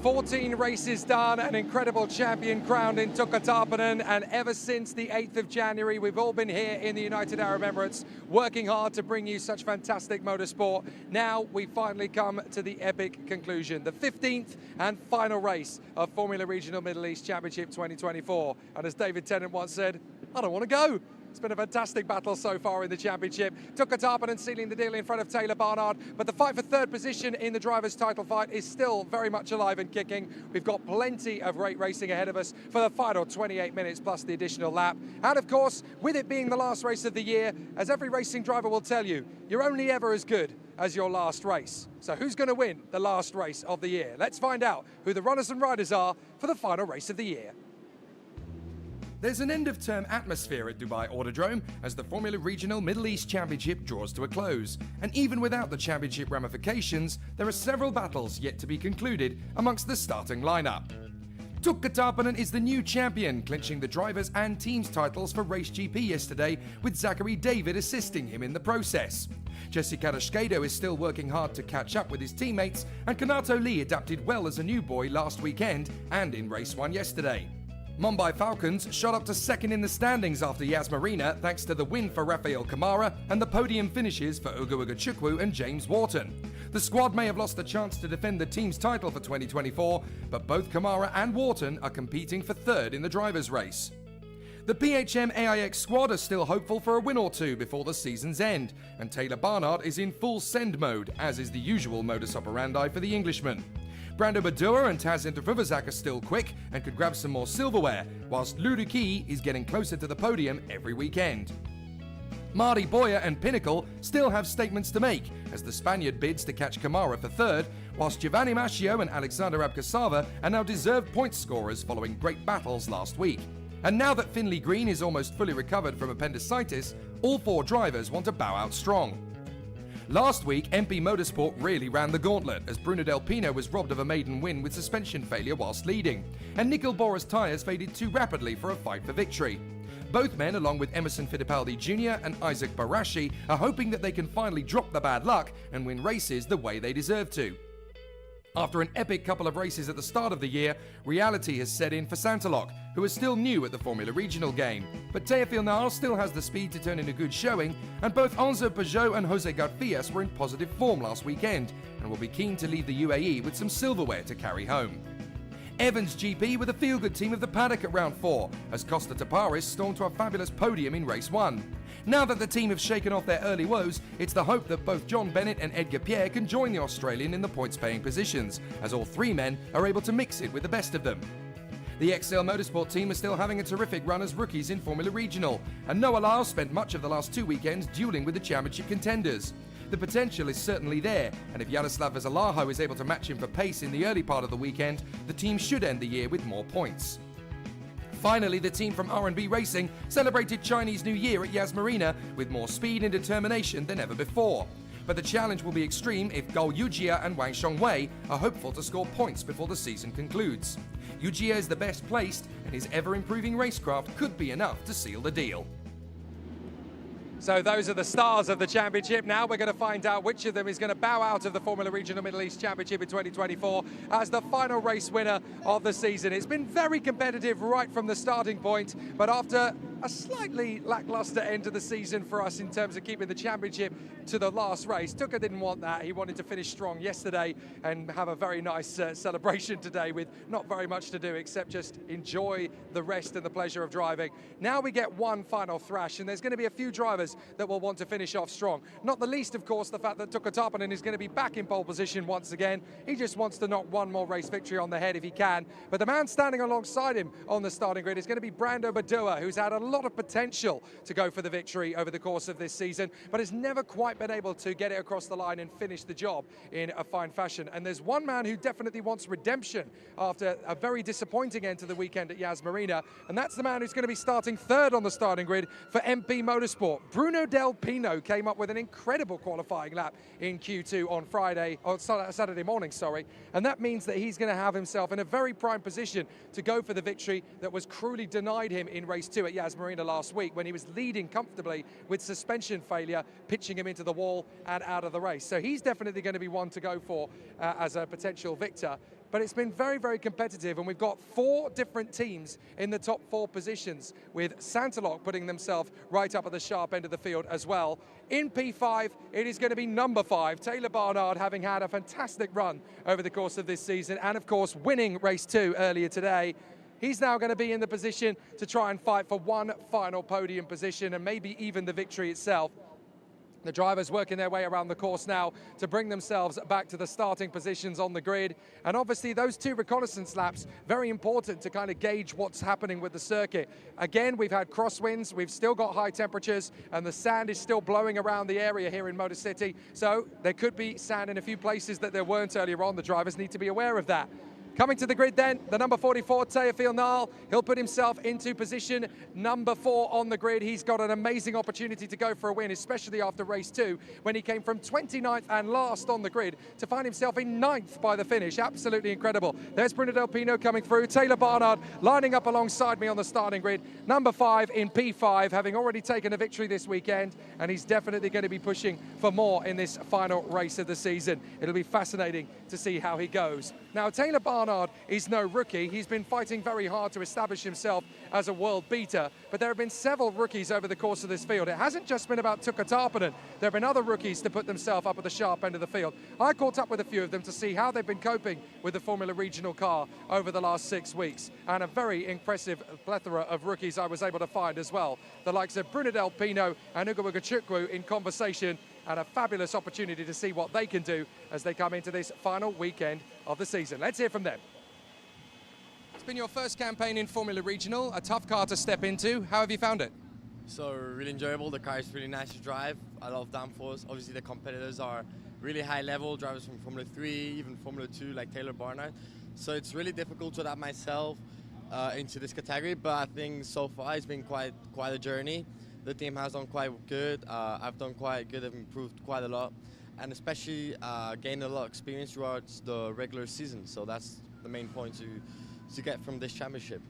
14 races done, an incredible champion crowned in Tukka Tarpanen, and ever since the 8th of January, we've all been here in the United Arab Emirates working hard to bring you such fantastic motorsport. Now we finally come to the epic conclusion, the 15th and final race of Formula Regional Middle East Championship 2024. And as David Tennant once said, I don't want to go. It's been a fantastic battle so far in the championship. Tukka Tarpanen sealing the deal in front of Taylor Barnard, but the fight for third position in the drivers' title fight is still very much alive and kicking. We've got plenty of great racing ahead of us for the final 28 minutes plus the additional lap. And of course, with it being the last race of the year, as every racing driver will tell you, you're only ever as good as your last race. So who's going to win the last race of the year? Let's find out who the runners and riders are for the final race of the year. There's an end-of-term atmosphere at Dubai Autodrome as the Formula Regional Middle East Championship draws to a close. And even without the championship ramifications, there are several battles yet to be concluded amongst the starting lineup. Tukka Tarpanen is the new champion, clinching the drivers' and teams' titles for Race GP yesterday, with Zachary David assisting him in the process. Jesse Carrasquedo is still working hard to catch up with his teammates, and Kanato Lee adapted well as a new boy last weekend and in Race 1 yesterday. Mumbai Falcons shot up to second in the standings after Yas Marina thanks to the win for Rafael Kamara and the podium finishes for Ugo Chukwu and James Wharton. The squad may have lost the chance to defend the team's title for 2024, but both Kamara and Wharton are competing for third in the drivers' race. The PHM AIX squad are still hopeful for a win or two before the season's end, and Taylor Barnard is in full send mode, as is the usual modus operandi for the Englishman. Brando Badua and Taz Interfuvazak are still quick and could grab some more silverware, whilst Luduki is getting closer to the podium every weekend. Marty Boyer and Pinnacle still have statements to make, as the Spaniard bids to catch Kamara for third, whilst Giovanni Mascio and Alexander Abkasava are now deserved point scorers following great battles last week. And now that Finley Green is almost fully recovered from appendicitis, all four drivers want to bow out strong. Last week, MP Motorsport really ran the gauntlet as Bruno Del Pino was robbed of a maiden win with suspension failure whilst leading, and Nicol Boras' tyres faded too rapidly for a fight for victory. Both men, along with Emerson Fittipaldi Jr. and Isaac Barashi, are hoping that they can finally drop the bad luck and win races the way they deserve to. After an epic couple of races at the start of the year, reality has set in for Santalok, who is still new at the Formula Regional game. But Teofil Nahar still has the speed to turn in a good showing, and both Enzo Peugeot and Jose Garfias were in positive form last weekend, and will be keen to leave the UAE with some silverware to carry home. Evans GP were the feel-good team of the paddock at round 4, as Costa Taparis stormed to a fabulous podium in race 1. Now that the team have shaken off their early woes, it's the hope that both John Bennett and Edgar Pierre can join the Australian in the points-paying positions, as all three men are able to mix it with the best of them. The XL Motorsport team is still having a terrific run as rookies in Formula Regional, and Noah Lyles spent much of the last 2 weekends dueling with the championship contenders. The potential is certainly there, and if Yaroslav Veselaho is able to match him for pace in the early part of the weekend, the team should end the year with more points. Finally, the team from R&B Racing celebrated Chinese New Year at Yas Marina with more speed and determination than ever before. But the challenge will be extreme if Gao Yujia and Wang Shongwei are hopeful to score points before the season concludes. Yujia is the best placed, and his ever-improving racecraft could be enough to seal the deal. So those are the stars of the championship. Now we're going to find out which of them is going to bow out of the Formula Regional Middle East Championship in 2024 as the final race winner of the season. It's been very competitive right from the starting point, but after a slightly lackluster end to the season for us in terms of keeping the championship to the last race, Tukka didn't want that. He wanted to finish strong yesterday and have a very nice celebration today with not very much to do except just enjoy the rest and the pleasure of driving. Now we get one final thrash, and there's going to be a few drivers that will want to finish off strong. Not the least, of course, the fact that Tukka Tarpanen is going to be back in pole position once again. He just wants to knock one more race victory on the head if he can. But the man standing alongside him on the starting grid is going to be Brando Badua, who's had a lot of potential to go for the victory over the course of this season, but has never quite been able to get it across the line and finish the job in a fine fashion. And there's one man who definitely wants redemption after a very disappointing end to the weekend at Yas Marina, and that's the man who's going to be starting third on the starting grid for MP Motorsport. Bruno Del Pino came up with an incredible qualifying lap in Q2 on Saturday morning, and that means that he's going to have himself in a very prime position to go for the victory that was cruelly denied him in race 2 at Yas Marina last week when he was leading comfortably with suspension failure, pitching him into the wall and out of the race. So he's definitely going to be one to go for as a potential victor. but it's been very, very competitive, and we've got 4 different teams in the top 4 positions, with Santalok putting themselves right up at the sharp end of the field as well. In P5, it is going to be number 5, Taylor Barnard, having had a fantastic run over the course of this season, and of course winning race 2 earlier today. He's now going to be in the position to try and fight for one final podium position and maybe even the victory itself. The drivers working their way around the course now to bring themselves back to the starting positions on the grid. And obviously those 2 reconnaissance laps, very important to kind of gauge what's happening with the circuit. Again, we've had crosswinds, we've still got high temperatures, and the sand is still blowing around the area here in Motor City. So there could be sand in a few places that there weren't earlier on. The drivers need to be aware of that. Coming to the grid then, the number 44, Teofil Nal. He'll put himself into position number 4 on the grid. He's got an amazing opportunity to go for a win, especially after race 2, when he came from 29th and last on the grid to find himself in 9th by the finish. Absolutely incredible. There's Bruno Del Pino coming through. Taylor Barnard lining up alongside me on the starting grid. Number 5 in P5, having already taken a victory this weekend, and he's definitely going to be pushing for more in this final race of the season. It'll be fascinating to see how he goes. Now, Taylor Barnard is no rookie. He's been fighting very hard to establish himself as a world beater, but there have been several rookies over the course of this field. It hasn't just been about Tuukka Tarpanen. There have been other rookies to put themselves up at the sharp end of the field. I caught up with a few of them to see how they've been coping with the Formula Regional car over the last 6 weeks, and a very impressive plethora of rookies I was able to find as well. The likes of Bruno Del Pino and Ugo Ugachukwu in conversation, and a fabulous opportunity to see what they can do as they come into this final weekend of the season. Let's hear from them. It's been your first campaign in Formula Regional, a tough car to step into. How have you found it? So really enjoyable. The car is really nice to drive. I love downforce. Obviously the competitors are really high level, drivers from Formula 3, even Formula 2 like Taylor Barnard. So it's really difficult to adapt myself into this category, but I think so far it's been quite a journey. The team has done quite good. I've done quite good. I've improved quite a lot, and especially gained a lot of experience throughout the regular season. So that's the main point to get from this championship.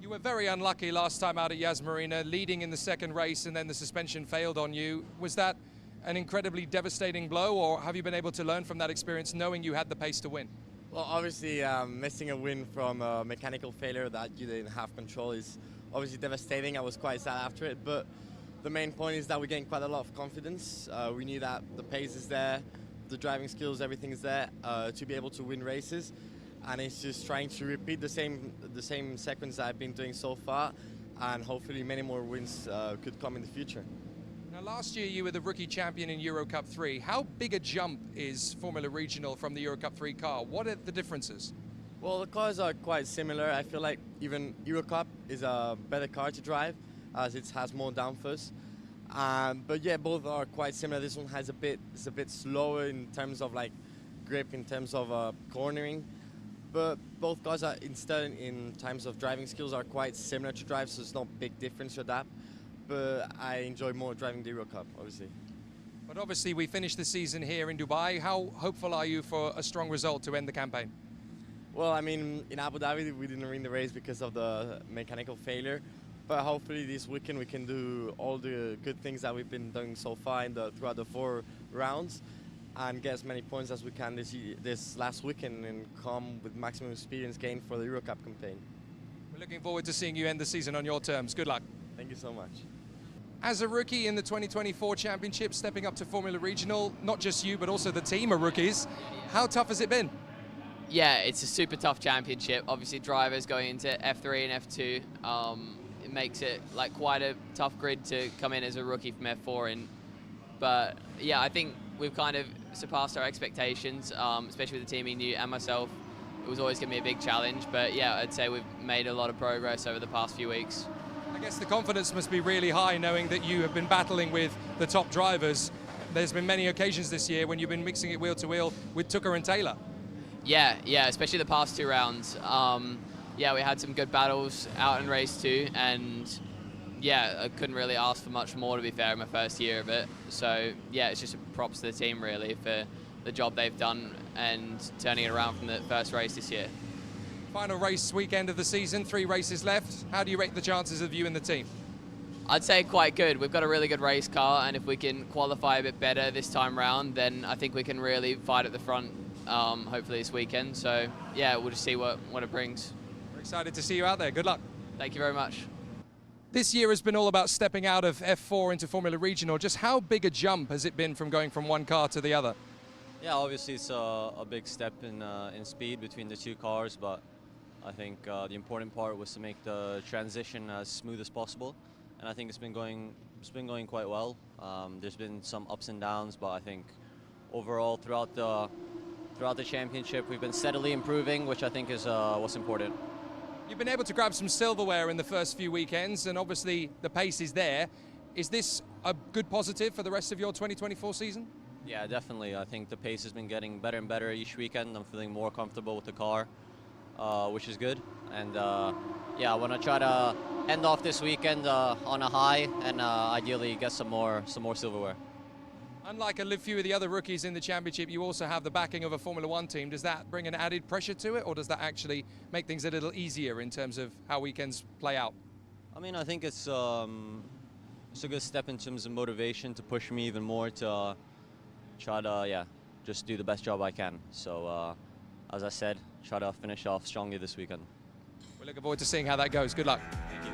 You were very unlucky last time out at Yas Marina, leading in the second race, and then the suspension failed on you. Was that an incredibly devastating blow, or have you been able to learn from that experience, knowing you had the pace to win? Well, obviously, missing a win from a mechanical failure that you didn't have control is obviously devastating. I was quite sad after it, but the main point is that we gained quite a lot of confidence. We knew that the pace is there, the driving skills, everything is there to be able to win races, and it's just trying to repeat the same sequence that I've been doing so far, and hopefully many more wins could come in the future. Now, last year you were the rookie champion in Euro Cup 3. How big a jump is Formula Regional from the Euro Cup 3 car? What are the differences? Well, the cars are quite similar. I feel like even Euro Cup is a better car to drive, as it has more downforce. But yeah, both are quite similar. This one is a bit slower in terms of like grip, in terms of cornering. But both cars are instead in terms of driving skills are quite similar to drive, so it's not a big difference to adapt. But I enjoy more driving the Euro Cup, obviously. But obviously we finished the season here in Dubai. How hopeful are you for a strong result to end the campaign? Well, I mean, in Abu Dhabi we didn't win the race because of the mechanical failure. But hopefully this weekend we can do all the good things that we've been doing so far throughout the 4 rounds and get as many points as we can this last weekend and come with maximum experience gained for the Euro Cup campaign. We're looking forward to seeing you end the season on your terms. Good luck. Thank you so much. As a rookie in the 2024 championship, stepping up to Formula Regional, not just you but also the team are rookies. How tough has it been? Yeah, it's a super tough championship. Obviously drivers going into F3 and F2. It makes it like quite a tough grid to come in as a rookie from F4 in. But yeah, I think we've kind of surpassed our expectations, especially with the team in and myself. It was always going to be a big challenge, but yeah, I'd say we've made a lot of progress over the past few weeks. I guess the confidence must be really high knowing that you have been battling with the top drivers. There's been many occasions this year when you've been mixing it wheel to wheel with Tuukka and Taylor. Yeah, especially the past 2 rounds. Yeah, we had some good battles out in race 2, and yeah, I couldn't really ask for much more, to be fair, in my first year of it. So yeah, it's just props to the team really for the job they've done and turning it around from the first race this year. Final race weekend of the season, 3 races left. How do you rate the chances of you and the team? I'd say quite good. We've got a really good race car, and if we can qualify a bit better this time round, then I think we can really fight at the front hopefully this weekend. So yeah, we'll just see what it brings. We're excited to see you out there. Good luck. Thank you very much. This year has been all about stepping out of F4 into Formula Regional. Just how big a jump has it been from going from one car to the other? Yeah, obviously it's a big step in speed between the two cars, but I think the important part was to make the transition as smooth as possible, and I think it's been going quite well. There's been some ups and downs, but I think overall throughout the championship we've been steadily improving, which I think is what's important. You've been able to grab some silverware in the first few weekends, and obviously the pace is there. Is this a good positive for the rest of your 2024 season? Yeah, definitely. I think the pace has been getting better and better each weekend. I'm feeling more comfortable with the car, which is good. And yeah, I want to try to end off this weekend on a high and ideally get some more silverware. Unlike a few of the other rookies in the championship, you also have the backing of a Formula One team. Does that bring an added pressure to it, or does that actually make things a little easier in terms of how weekends play out? I mean, I think it's a good step in terms of motivation to push me even more to try to, just do the best job I can. So, as I said, try to finish off strongly this weekend. We're looking forward to seeing how that goes. Good luck. Thank you.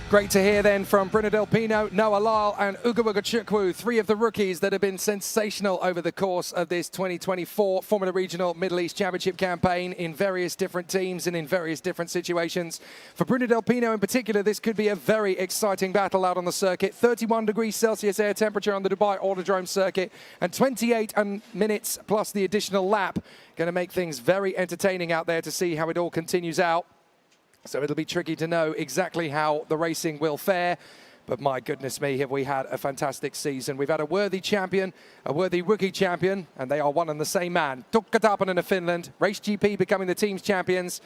Great to hear then from Bruno Del Pino, Noah Lyle and Ugo Chukwu, three of the rookies that have been sensational over the course of this 2024 Formula Regional Middle East Championship campaign in various different teams and in various different situations. For Bruno Del Pino in particular, this could be a very exciting battle out on the circuit. 31 degrees Celsius air temperature on the Dubai Autodrome circuit and 28 minutes plus the additional lap. Going to make things very entertaining out there to see how it all continues out. So it'll be tricky to know exactly how the racing will fare. But my goodness me, have we had a fantastic season. We've had a worthy champion, a worthy rookie champion, and they are one and the same man. Tukka Tapanen of Finland, Race GP becoming the team's champions.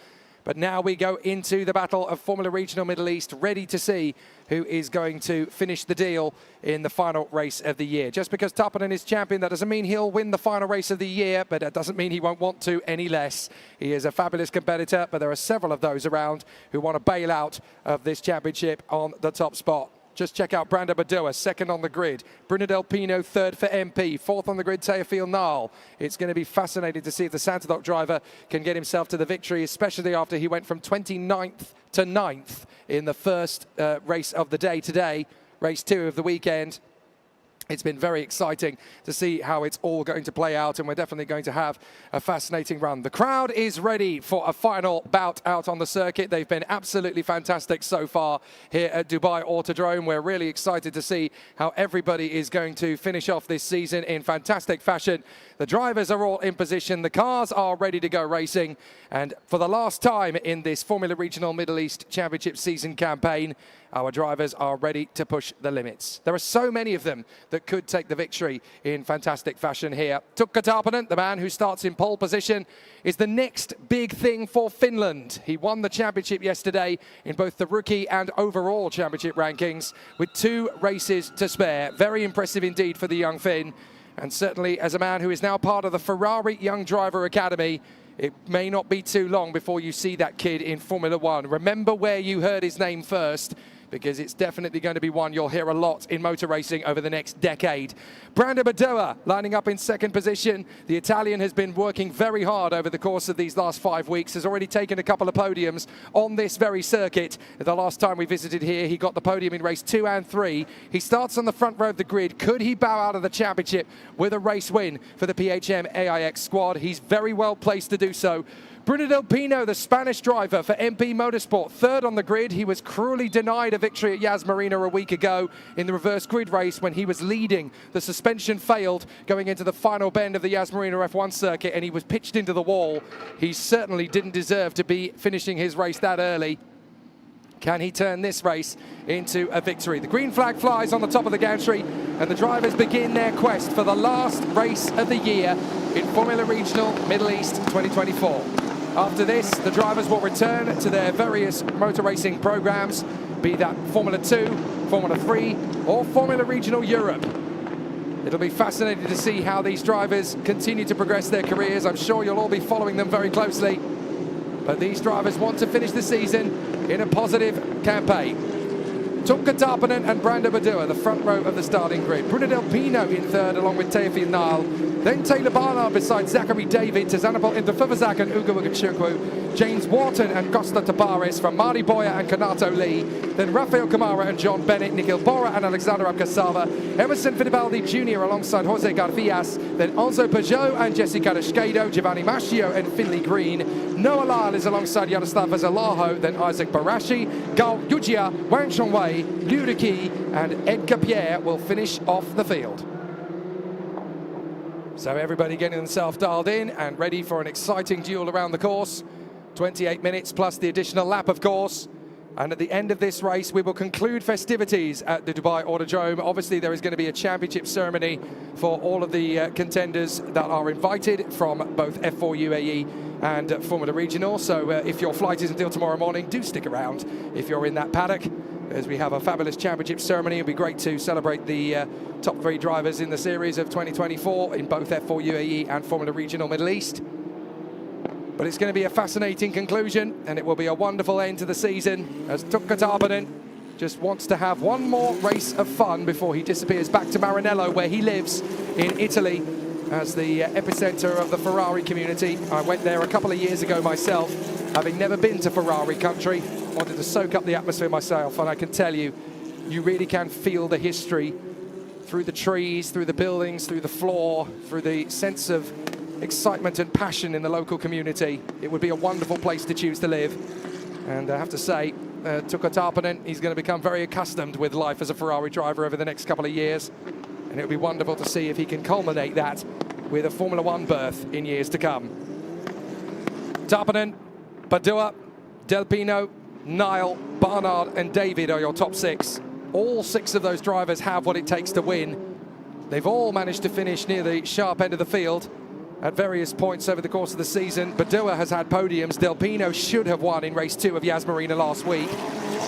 But now we go into the battle of Formula Regional Middle East, ready to see who is going to finish the deal in the final race of the year. Just because Tapanen is champion, that doesn't mean he'll win the final race of the year, but that doesn't mean he won't want to any less. He is a fabulous competitor, but there are several of those around who want to bail out of this championship on the top spot. Just check out Brando Badoa, second on the grid. Bruno Del Pino, third for MP. Fourth on the grid, Teofil Nal. It's going to be fascinating to see if the Santadoc driver can get himself to the victory, especially after he went from 29th to 9th in the first race of the day today, race 2 of the weekend. It's been very exciting to see how it's all going to play out, and we're definitely going to have a fascinating run. The crowd is ready for a final bout out on the circuit. They've been absolutely fantastic so far here at Dubai Autodrome. We're really excited to see how everybody is going to finish off this season in fantastic fashion. The drivers are all in position. The cars are ready to go racing. And for the last time in this Formula Regional Middle East Championship season campaign, our drivers are ready to push the limits. There are so many of them that could take the victory in fantastic fashion here. Tukka Tapanen, the man who starts in pole position, is the next big thing for Finland. He won the championship yesterday in both the rookie and overall championship rankings with 2 races to spare. Very impressive indeed for the young Finn. And certainly as a man who is now part of the Ferrari Young Driver Academy, it may not be too long before you see that kid in Formula One. Remember where you heard his name first, because it's definitely going to be one you'll hear a lot in motor racing over the next decade. Brando Badoa lining up in second position. The Italian has been working very hard over the course of these last 5 weeks, has already taken a couple of podiums on this very circuit. The last time we visited here, he got the podium in race 2 and 3. He starts on the front row of the grid. Could he bow out of the championship with a race win for the PHM AIX squad? He's very well placed to do so. Bruno Del Pino, the Spanish driver for MP Motorsport, third on the grid. He was cruelly denied a victory at Yas Marina a week ago in the reverse grid race when he was leading. The suspension failed going into the final bend of the Yas Marina F1 circuit, and he was pitched into the wall. He certainly didn't deserve to be finishing his race that early. Can he turn this race into a victory? The green flag flies on the top of the gantry, and the drivers begin their quest for the last race of the year in Formula Regional Middle East 2024. After this, the drivers will return to their various motor racing programs, be that Formula 2, Formula 3, or Formula Regional Europe. It'll be fascinating to see how these drivers continue to progress their careers. I'm sure you'll all be following them very closely. but these drivers want to finish the season in a positive campaign. Tuukka Tarpanen and Brando Badua, the front row of the starting grid. Bruno Del Pino in third, along with Teofil Nile. Then Taylor Barnard beside Zachary David, Tizanapol Intefuvuzak and Ugo Wagachukwu. James Wharton and Costa Taparis from Mari Boya and Kanato Lee. Then Rafael Kamara and John Bennett, Nikhil Bora and Alexander Abkasava. Emerson Fittipaldi Jr. alongside Jose Garcias. Then Enzo Peugeot and Jesse Carrasquedo, Giovanni Mascio and Finley Green. Noah Lyle is alongside Yaroslav Zalaho. Then Isaac Barashi, Gal Yujia, Wang Chongwei, Liu Deqi and Edgar Pierre will finish off the field. So everybody getting themselves dialed in and ready for an exciting duel around the course. 28 minutes plus the additional lap, of course. And at the end of this race, we will conclude festivities at the Dubai Autodrome. Obviously, there is going to be a championship ceremony for all of the contenders that are invited from both F4 UAE and Formula Regional. So if your flight isn't until tomorrow morning, do stick around if you're in that paddock, as we have a fabulous championship ceremony. It'll be great to celebrate the top 3 drivers in the series of 2024 in both F4 UAE and Formula Regional Middle East. But it's going to be a fascinating conclusion, and it will be a wonderful end to the season, as Tuukka Tarpanen just wants to have one more race of fun before he disappears back to Maranello, where he lives in Italy, as the epicenter of the Ferrari community. I went there a couple of years ago myself, having never been to Ferrari country. Wanted to soak up the atmosphere myself, and I can tell you, you really can feel the history through the trees, through the buildings, through the floor, through the sense of excitement and passion in the local community. It would be a wonderful place to choose to live. And I have to say, Tuukka Tarpanen, he's going to become very accustomed with life as a Ferrari driver over the next couple of years. And it'll be wonderful to see if he can culminate that with a Formula One berth in years to come. Tarpanen, Badua, Del Pino, Nile, Barnard and David are your top 6. All 6 of those drivers have what it takes to win. They've all managed to finish near the sharp end of the field at various points over the course of the season. Badua has had podiums. Del Pino should have won in race 2 of Yas Marina last week.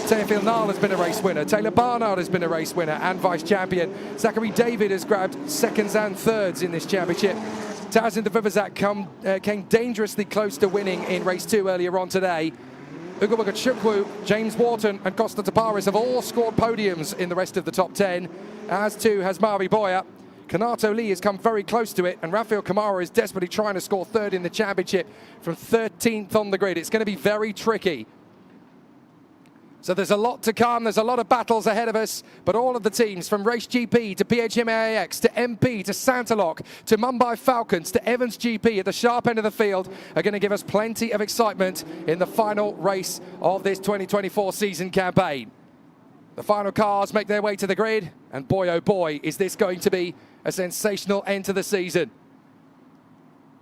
Teofil Nile has been a race winner. Taylor Barnard has been a race winner and vice champion. Zachary David has grabbed seconds and thirds in this championship. Taz Intefuvuzak came dangerously close to winning in race 2 earlier on today. Ugo Wagachukwu, James Wharton and Costa Taparis have all scored podiums in the rest of the top 10, as too has Mari Boya. Kanato Lee has come very close to it, and Rafael Kamara is desperately trying to score 3rd in the championship from 13th on the grid. It's going to be very tricky. So there's a lot to come, there's a lot of battles ahead of us, but all of the teams from Race GP to PHMAX to MP to Santaloc to Mumbai Falcons to Evans GP at the sharp end of the field are going to give us plenty of excitement in the final race of this 2024 season campaign. The final cars make their way to the grid, and boy oh boy, is this going to be a sensational end to the season.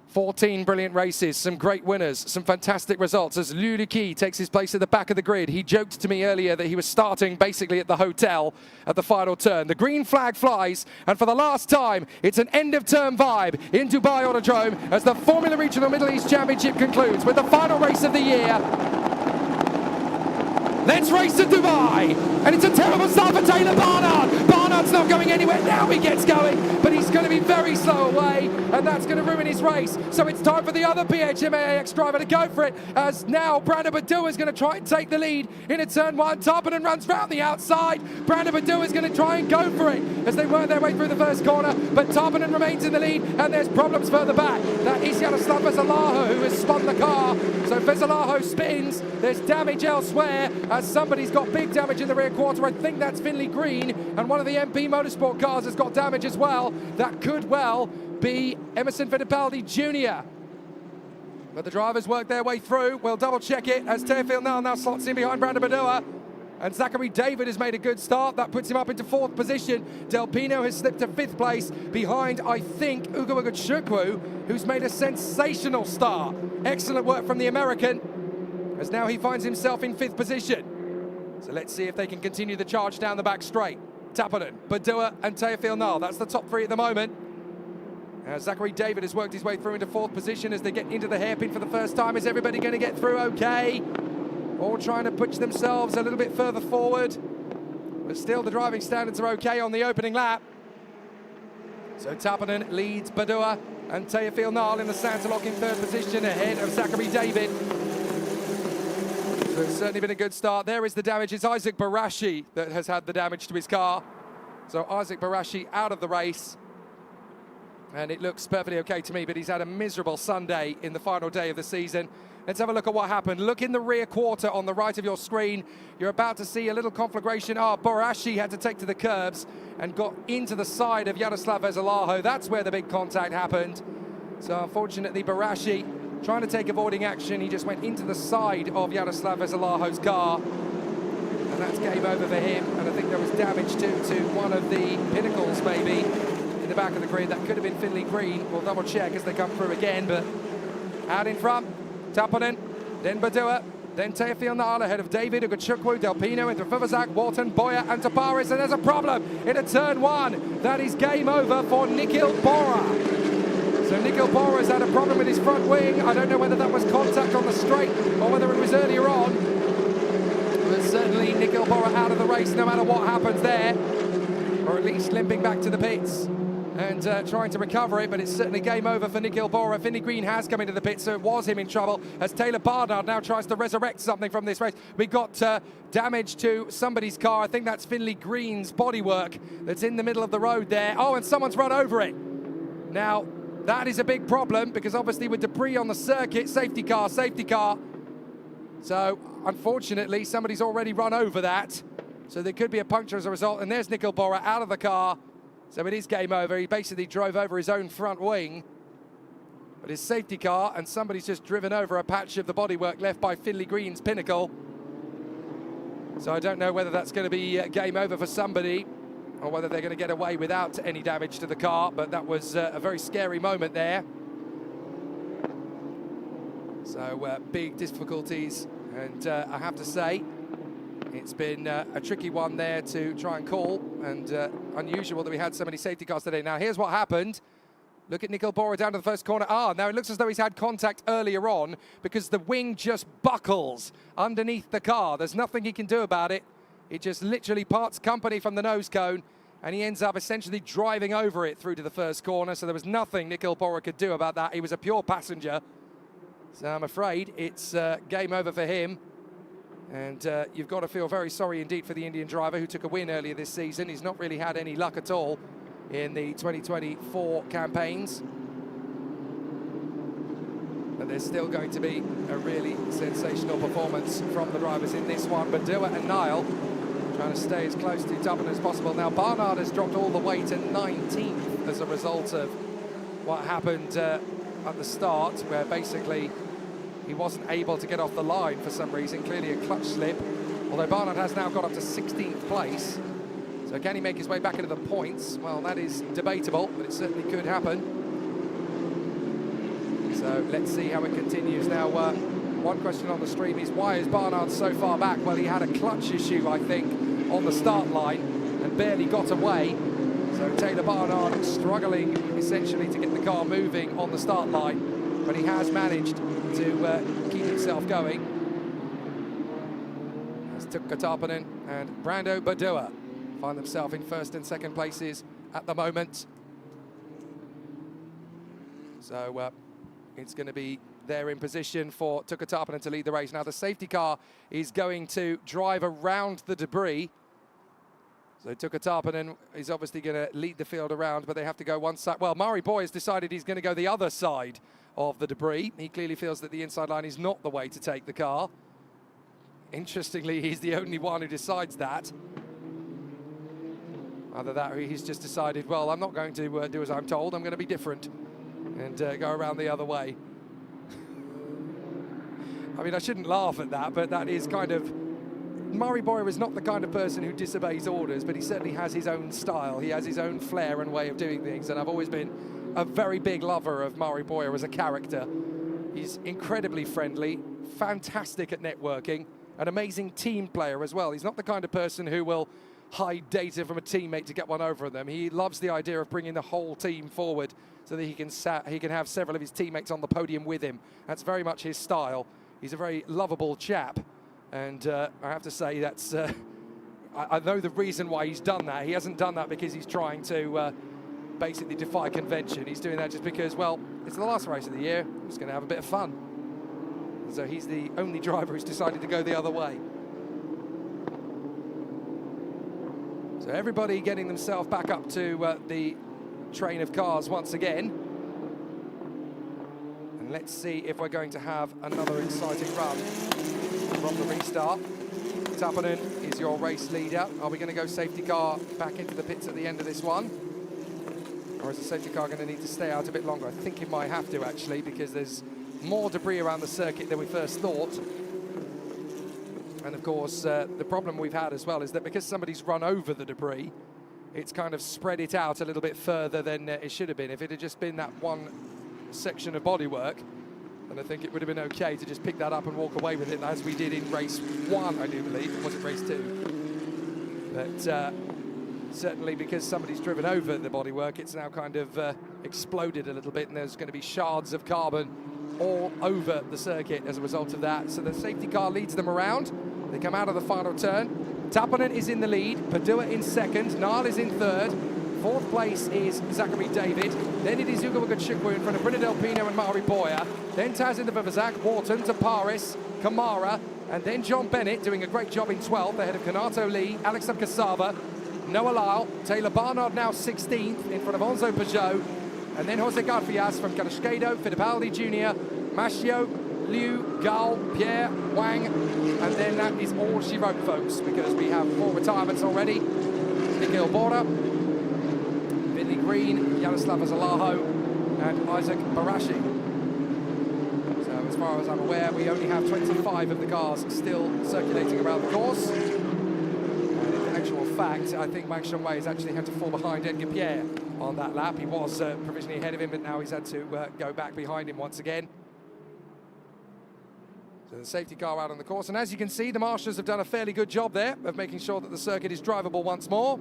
14 brilliant races, some great winners, some fantastic results as Liu Deqi takes his place at the back of the grid. He joked to me earlier that he was starting basically at the hotel at the final turn. The green flag flies, and for the last time, it's an end-of-term vibe in Dubai Autodrome as the Formula Regional Middle East Championship concludes with the final race of the year. Let's race to Dubai, and it's a terrible start for Taylor Barnard. Barnard's not going anywhere. Now he gets going, but he's going to be very slow away, and that's going to ruin his race. So it's time for the other PHMAX driver to go for it, as now Brando Badua is going to try and take the lead in a turn 1. Tarpanen runs round the outside. Brando Badua is going to try and go for it as they work their way through the first corner, but Tarpanen remains in the lead, and there's problems further back. That is Yaroslav Zalaho who has spun the car. So Zalaho spins. There's damage elsewhere, as somebody's got big damage in the rear quarter. I think that's Finley Green, and one of the MP Motorsport cars has got damage as well. That could well be Emerson Fittipaldi Jr. But the drivers work their way through. We'll double check it as Teofil Nile now slots in behind Brando Badua. And Zachary David has made a good start. That puts him up into 4th position. Del Pino has slipped to 5th place behind, I think, Ugo Wagachukwu, who's made a sensational start. Excellent work from the American, as now he finds himself in 5th position. So let's see if they can continue the charge down the back straight. Tarpanen, Badua and Teofil Nile. That's the top 3 at the moment. Zachary David has worked his way through into 4th position as they get into the hairpin for the first time. Is everybody going to get through okay? All trying to push themselves a little bit further forward. But still the driving standards are okay on the opening lap. So Tarpanen leads Badua and Teofil Nile in the Santaloc in 3rd position ahead of Zachary David. So it's certainly been a good start. There is the damage. It's Isaac Barashi that has had the damage to his car. So Isaac Barashi out of the race. And it looks perfectly okay to me, but he's had a miserable Sunday in the final day of the season. Let's have a look at what happened. Look in the rear quarter on the right of your screen. You're about to see a little conflagration. Barashi had to take to the curbs and got into the side of Yaroslav Vezalaho. That's where the big contact happened. So unfortunately, Barashi trying to take avoiding action. He just went into the side of Yaroslav Vezalaho's car. And that's game over for him. And I think there was damage too to one of the pinnacles maybe in the back of the grid. That could have been Finley Green. We'll double check as they come through again, but out in front, Taponen, then Badua, then Teofil Nahal ahead of David, Ugachukwu, Delpino, into Fuvazak, Walton, Boya, and Taparis, and there's a problem into turn one. That is game over for Nikhil Bora. So Nikhil Bora has had a problem with his front wing. I don't know whether that was contact on the straight or whether it was earlier on. But certainly Nikhil Bora out of the race no matter what happens there, or at least limping back to the pits and trying to recover it, but it's certainly game over for Nikhil Bora. Finley Green has come into the pit, so it was him in trouble as Taylor Barnard now tries to resurrect something from this race. We got damage to somebody's car. I think that's Finley Green's bodywork that's in the middle of the road there. Oh, and someone's run over it. Now, that is a big problem because obviously with debris on the circuit, safety car. So, unfortunately, somebody's already run over that. So there could be a puncture as a result, and there's Nikhil Bora out of the car. So it is game over. He basically drove over his own front wing. But his safety car, and somebody's just driven over a patch of the bodywork left by Finley Green's pinnacle. So I don't know whether that's going to be game over for somebody or whether they're going to get away without any damage to the car. But that was a very scary moment there. So big difficulties. And I have to say, it's been a tricky one there to try and call, and unusual that we had so many safety cars today. Now, here's what happened. Look at Nikhil Bora down to the first corner. Now it looks as though he's had contact earlier on because the wing just buckles underneath the car. There's nothing he can do about it. It just literally parts company from the nose cone, and he ends up essentially driving over it through to the first corner. So there was nothing Nikhil Bora could do about that. He was a pure passenger. So I'm afraid it's game over for him. And you've got to feel very sorry indeed for the Indian driver who took a win earlier this season. He's not really had any luck at all in the 2024 campaigns. But there's still going to be a really sensational performance from the drivers in this one. Badua and Nile trying to stay as close to Dublin as possible. Now, Barnard has dropped all the way to 19th as a result of what happened at the start, where basically he wasn't able to get off the line for some reason, clearly a clutch slip. Although Barnard has now got up to 16th place. So can he make his way back into the points? Well, that is debatable, but it certainly could happen. So let's see how it continues. Now, one question on the stream is, why is Barnard so far back? Well, he had a clutch issue, I think, on the start line and barely got away. So Taylor Barnard struggling essentially to get the car moving on the start line, but he has managed to keep himself going. As Tukka Tarpanen and Brando Badua find themselves in first and second places at the moment. So it's going to be there in position for Tukka Tarpanen to lead the race. Now the safety car is going to drive around the debris. So Tukka Tarpanen is obviously going to lead the field around, but they have to go one side. Well, Murray Boy has decided he's going to go the other side of the debris. He clearly feels that the inside line is not the way to take the car. Interestingly, he's the only one who decides that. Either that or he's just decided, well, I'm not going to do as I'm told, I'm going to be different and go around the other way. I mean, I shouldn't laugh at that, but that is kind of... Murray Boyer is not the kind of person who disobeys orders, but he certainly has his own style. He has his own flair and way of doing things, and I've always been a very big lover of Murray Boyer as a character. He's incredibly friendly, fantastic at networking, an amazing team player as well. He's not the kind of person who will hide data from a teammate to get one over on them. He loves the idea of bringing the whole team forward so that he can have several of his teammates on the podium with him. That's very much his style. He's a very lovable chap. And I have to say that's, I know the reason why he's done that. He hasn't done that because he's trying to basically defy convention. He's doing that just because, well, it's the last race of the year. He's going to have a bit of fun. So he's the only driver who's decided to go the other way. So everybody getting themselves back up to the train of cars once again. And let's see if we're going to have another exciting run from the restart. Tappanen is your race leader. Are we going to go safety car back into the pits at the end of this one? Or is the safety car going to need to stay out a bit longer? I think it might have to, actually, because there's more debris around the circuit than we first thought. And of course, the problem we've had as well is that because somebody's run over the debris, it's kind of spread it out a little bit further than it should have been. If it had just been that one section of bodywork, then I think it would have been okay to just pick that up and walk away with it, as we did in race 1, I do believe. Or was it race 2? But certainly because somebody's driven over the bodywork, it's now kind of exploded a little bit, and there's going to be shards of carbon all over the circuit as a result of that. So the safety car leads them around. They come out of the final turn. Tappanen is in the lead, Padua in second, Niall is in third. Fourth place is Zachary David. Then it is Hugo Chukwu in front of Bruna Del Pino and Mari Boyer. Then Taz in the Vivazak, Wharton to Paris, Kamara, and then John Bennett doing a great job in 12th ahead of Kanato Lee, Alexander Cassava, Noah Lyle, Taylor Barnard now 16th in front of Enzo Peugeot, and then Jose Garfias from Carrasquedo, Fittipaldi Jr., Mascio, Liu, Gal, Pierre, Wang, and then that is all she wrote, folks, because we have 4 retirements already. Nikhil Bora, Vinley Green, Yaroslav Zalaho, and Isaac Barashi. So as far as I'm aware, we only have 25 of the cars still circulating around the course. And in actual fact, I think Wang Shengwei has actually had to fall behind Edgar Pierre on that lap. He was provisionally ahead of him, but now he's had to go back behind him once again. So the safety car out on the course, and as you can see, the marshals have done a fairly good job there of making sure that the circuit is drivable once more.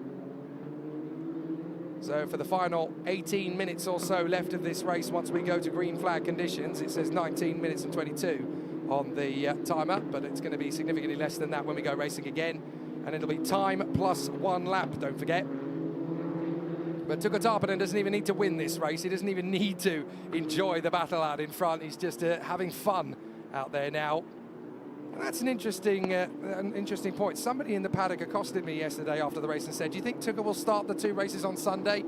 So for the final 18 minutes or so left of this race, once we go to green flag conditions, it says 19 minutes and 22 on the timer, but it's going to be significantly less than that when we go racing again. And it'll be time plus 1 lap, don't forget. But Tuukka Tarppanen doesn't even need to win this race. He doesn't even need to enjoy the battle out in front. He's just having fun out there now. And that's an interesting point. Somebody in the paddock accosted me yesterday after the race and said, do you think Tuukka will start the 2 races on Sunday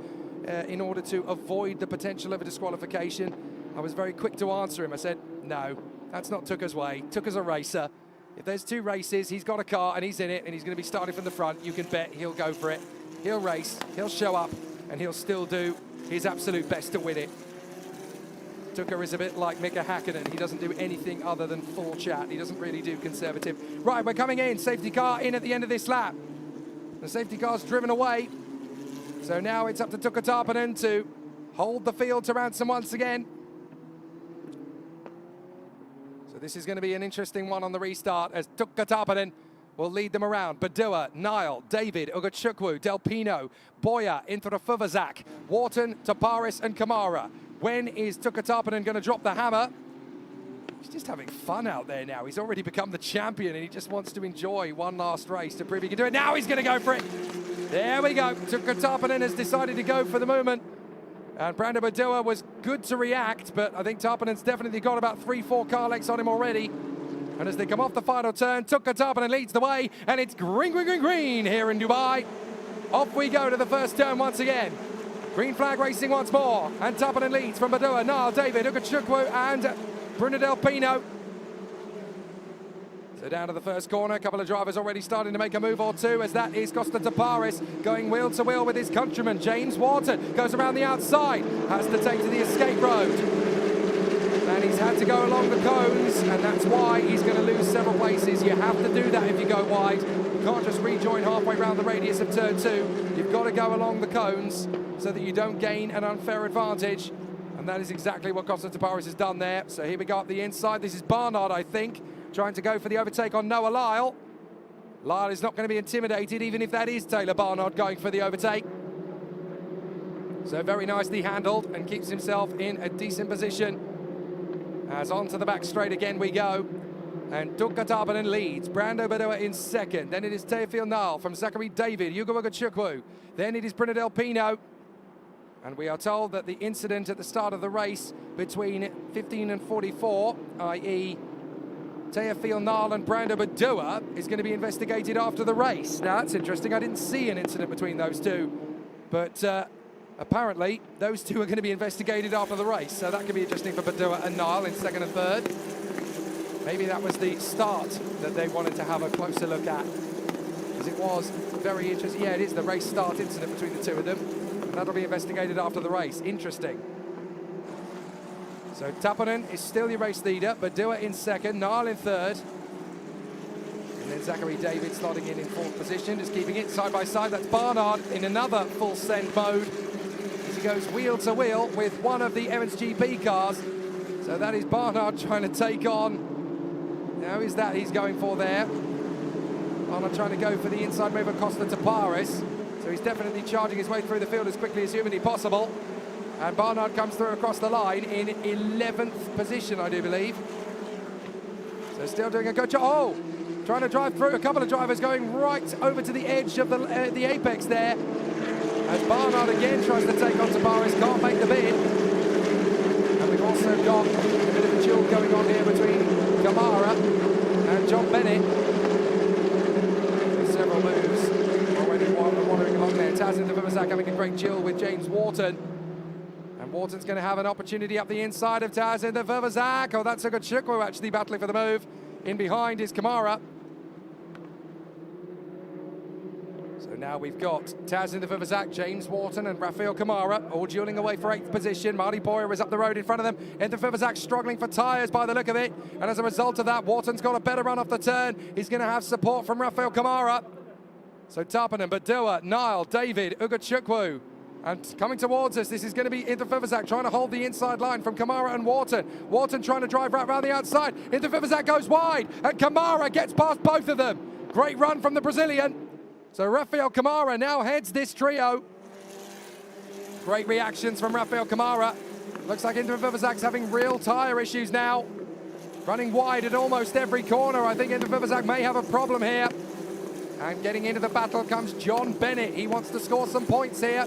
in order to avoid the potential of a disqualification? I was very quick to answer him. I said, no, that's not Tuukka's way. Tuukka's a racer. If there's 2 races, he's got a car and he's in it and he's going to be starting from the front, you can bet he'll go for it. He'll race, he'll show up, and he'll still do his absolute best to win it. Tuukka is a bit like Mika Häkkinen. He doesn't do anything other than full chat. He doesn't really do conservative. Right, we're coming in. Safety car in at the end of this lap. The safety car's driven away. So now it's up to Tuukka Tarppanen to hold the field to ransom once again. So this is going to be an interesting one on the restart as Tuukka Tarppanen will lead them around. Badua, Niall, David, Ugo Chukwu, Del Pino, Boyer, into the Fuvazak, Wharton, Taparis and Kamara. When is Tuukka Tarppanen going to drop the hammer? He's just having fun out there now. He's already become the champion and he just wants to enjoy one last race to prove he can do it. Now he's going to go for it. There we go. Tuukka Tarppanen has decided to go for the movement. And Brando Badua was good to react, but I think Tarppanen's definitely got about 3-4 car lengths on him already. And as they come off the final turn, Tuukka Tarppanen leads the way, and it's green, green, green, green here in Dubai. Off we go to the first turn once again. Green flag racing once more, and Tarppanen leads from Badua, Niall, David, Ugo Chukwu, and Bruna Del Pino. So down to the first corner, a couple of drivers already starting to make a move or two, as that is Costa Taparis going wheel to wheel with his countryman. James Wharton goes around the outside, has to take to the escape road. And he's had to go along the cones, and that's why he's going to lose several places. You have to do that if you go wide. You can't just rejoin halfway around the radius of turn 2. You've got to go along the cones so that you don't gain an unfair advantage. And that is exactly what Costa Taparis has done there. So here we go up the inside. This is Barnard, I think, trying to go for the overtake on Noah Lyle. Lyle is not going to be intimidated, even if that is Taylor Barnard going for the overtake. So very nicely handled and keeps himself in a decent position. As onto the back straight again we go. And Tuukka Tarppanen leads. Brando Badua in second. Then it is Teofil Niall from Zachary David, Hugo Chukwu. Then it is Bruna Del Pino. And we are told that the incident at the start of the race between 15 and 44, i.e. Teofil Nile and Brando Badua is going to be investigated after the race. Now, that's interesting. I didn't see an incident between those two, but apparently those two are going to be investigated after the race. So that could be interesting for Badua and Nile in second and third. Maybe that was the start that they wanted to have a closer look at, because it was very interesting. Yeah, it is the race start incident between the two of them. And that'll be investigated after the race. Interesting. So Tappanen is still your race leader, Badua in second, Nile in third. And then Zachary David slotting in fourth position, just keeping it side by side. That's Barnard in another full send mode as he goes wheel to wheel with one of the Evans GP cars. So that is Barnard trying to take on, now is that he's going for there. Barnard trying to go for the inside move of Costa to Paris. So he's definitely charging his way through the field as quickly as humanly possible. And Barnard comes through across the line in 11th position, I do believe. So still doing a good job. Oh, trying to drive through. A couple of drivers going right over to the edge of the apex there. As Barnard again tries to take on Tavares, can't make the bid. And we've also got a bit of a duel going on here between Kamara and John Bennett. With several moves already wandering along there. Tazin de Vivazak having a great duel with James Wharton. And Wharton's going to have an opportunity up the inside of Taz in the Vivazak. Oh, that's a good Chukwu actually battling for the move. In behind is Kamara. So now we've got Taz in the Vivazak, James Wharton and Rafael Kamara all dueling away for 8th position. Marty Boyer is up the road in front of them. In the Vivazak struggling for tyres by the look of it. And as a result of that, Wharton's got a better run off the turn. He's going to have support from Rafael Kamara. So Tappanen, Badua, Nile, David, Uga Chukwu. And coming towards us, this is going to be Inter Vivazak trying to hold the inside line from Kamara and Wharton. Wharton trying to drive right around the outside. Inter Vivazak goes wide, and Kamara gets past both of them. Great run from the Brazilian. So Rafael Kamara now heads this trio. Great reactions from Rafael Kamara. Looks like Inter Vivazak's having real tyre issues now. Running wide at almost every corner. I think Inter Vivazak may have a problem here. And getting into the battle comes John Bennett. He wants to score some points here.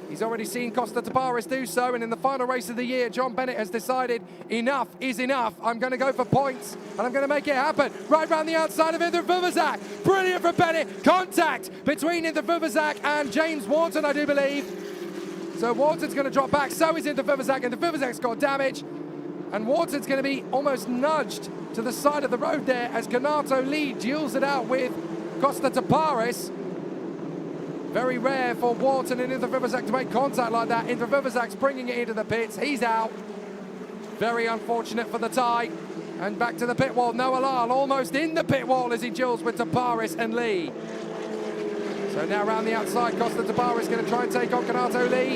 He's already seen Costa Taparis do so, and in the final race of the year, John Bennett has decided enough is enough. I'm going to go for points, and I'm going to make it happen. Right round the outside of Inter Vivazak. Brilliant from Bennett. Contact between Inter Vivazak and James Wharton, I do believe. So Wharton's going to drop back, so is Inter Vivazak, and the Vivazak's got damage. And Wharton's going to be almost nudged to the side of the road there as Kanato Lee duels it out with Costa Taparis. Very rare for Wharton and Inter Vivazak to make contact like that. Inter Vivazak's bringing it into the pits. He's out. Very unfortunate for the tie. And back to the pit wall. Noah Lyle almost in the pit wall as he duels with Taparis and Lee. So now round the outside, Costa Taparis going to try and take on Kanato Lee.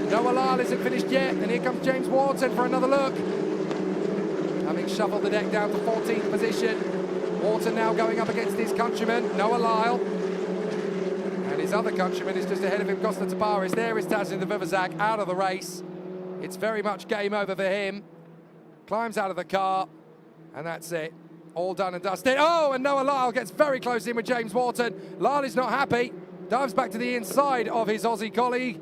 Noah Lyle isn't finished yet. And here comes James Wharton for another look. Having shuffled the deck down to 14th position. Wharton now going up against his countryman, Noah Lyle. And his other countryman is just ahead of him, Costa Taparis. There is Taz in the Vivazak out of the race. It's very much game over for him. Climbs out of the car, and that's it. All done and dusted. Oh, and Noah Lyle gets very close in with James Wharton. Lyle is not happy. Dives back to the inside of his Aussie colleague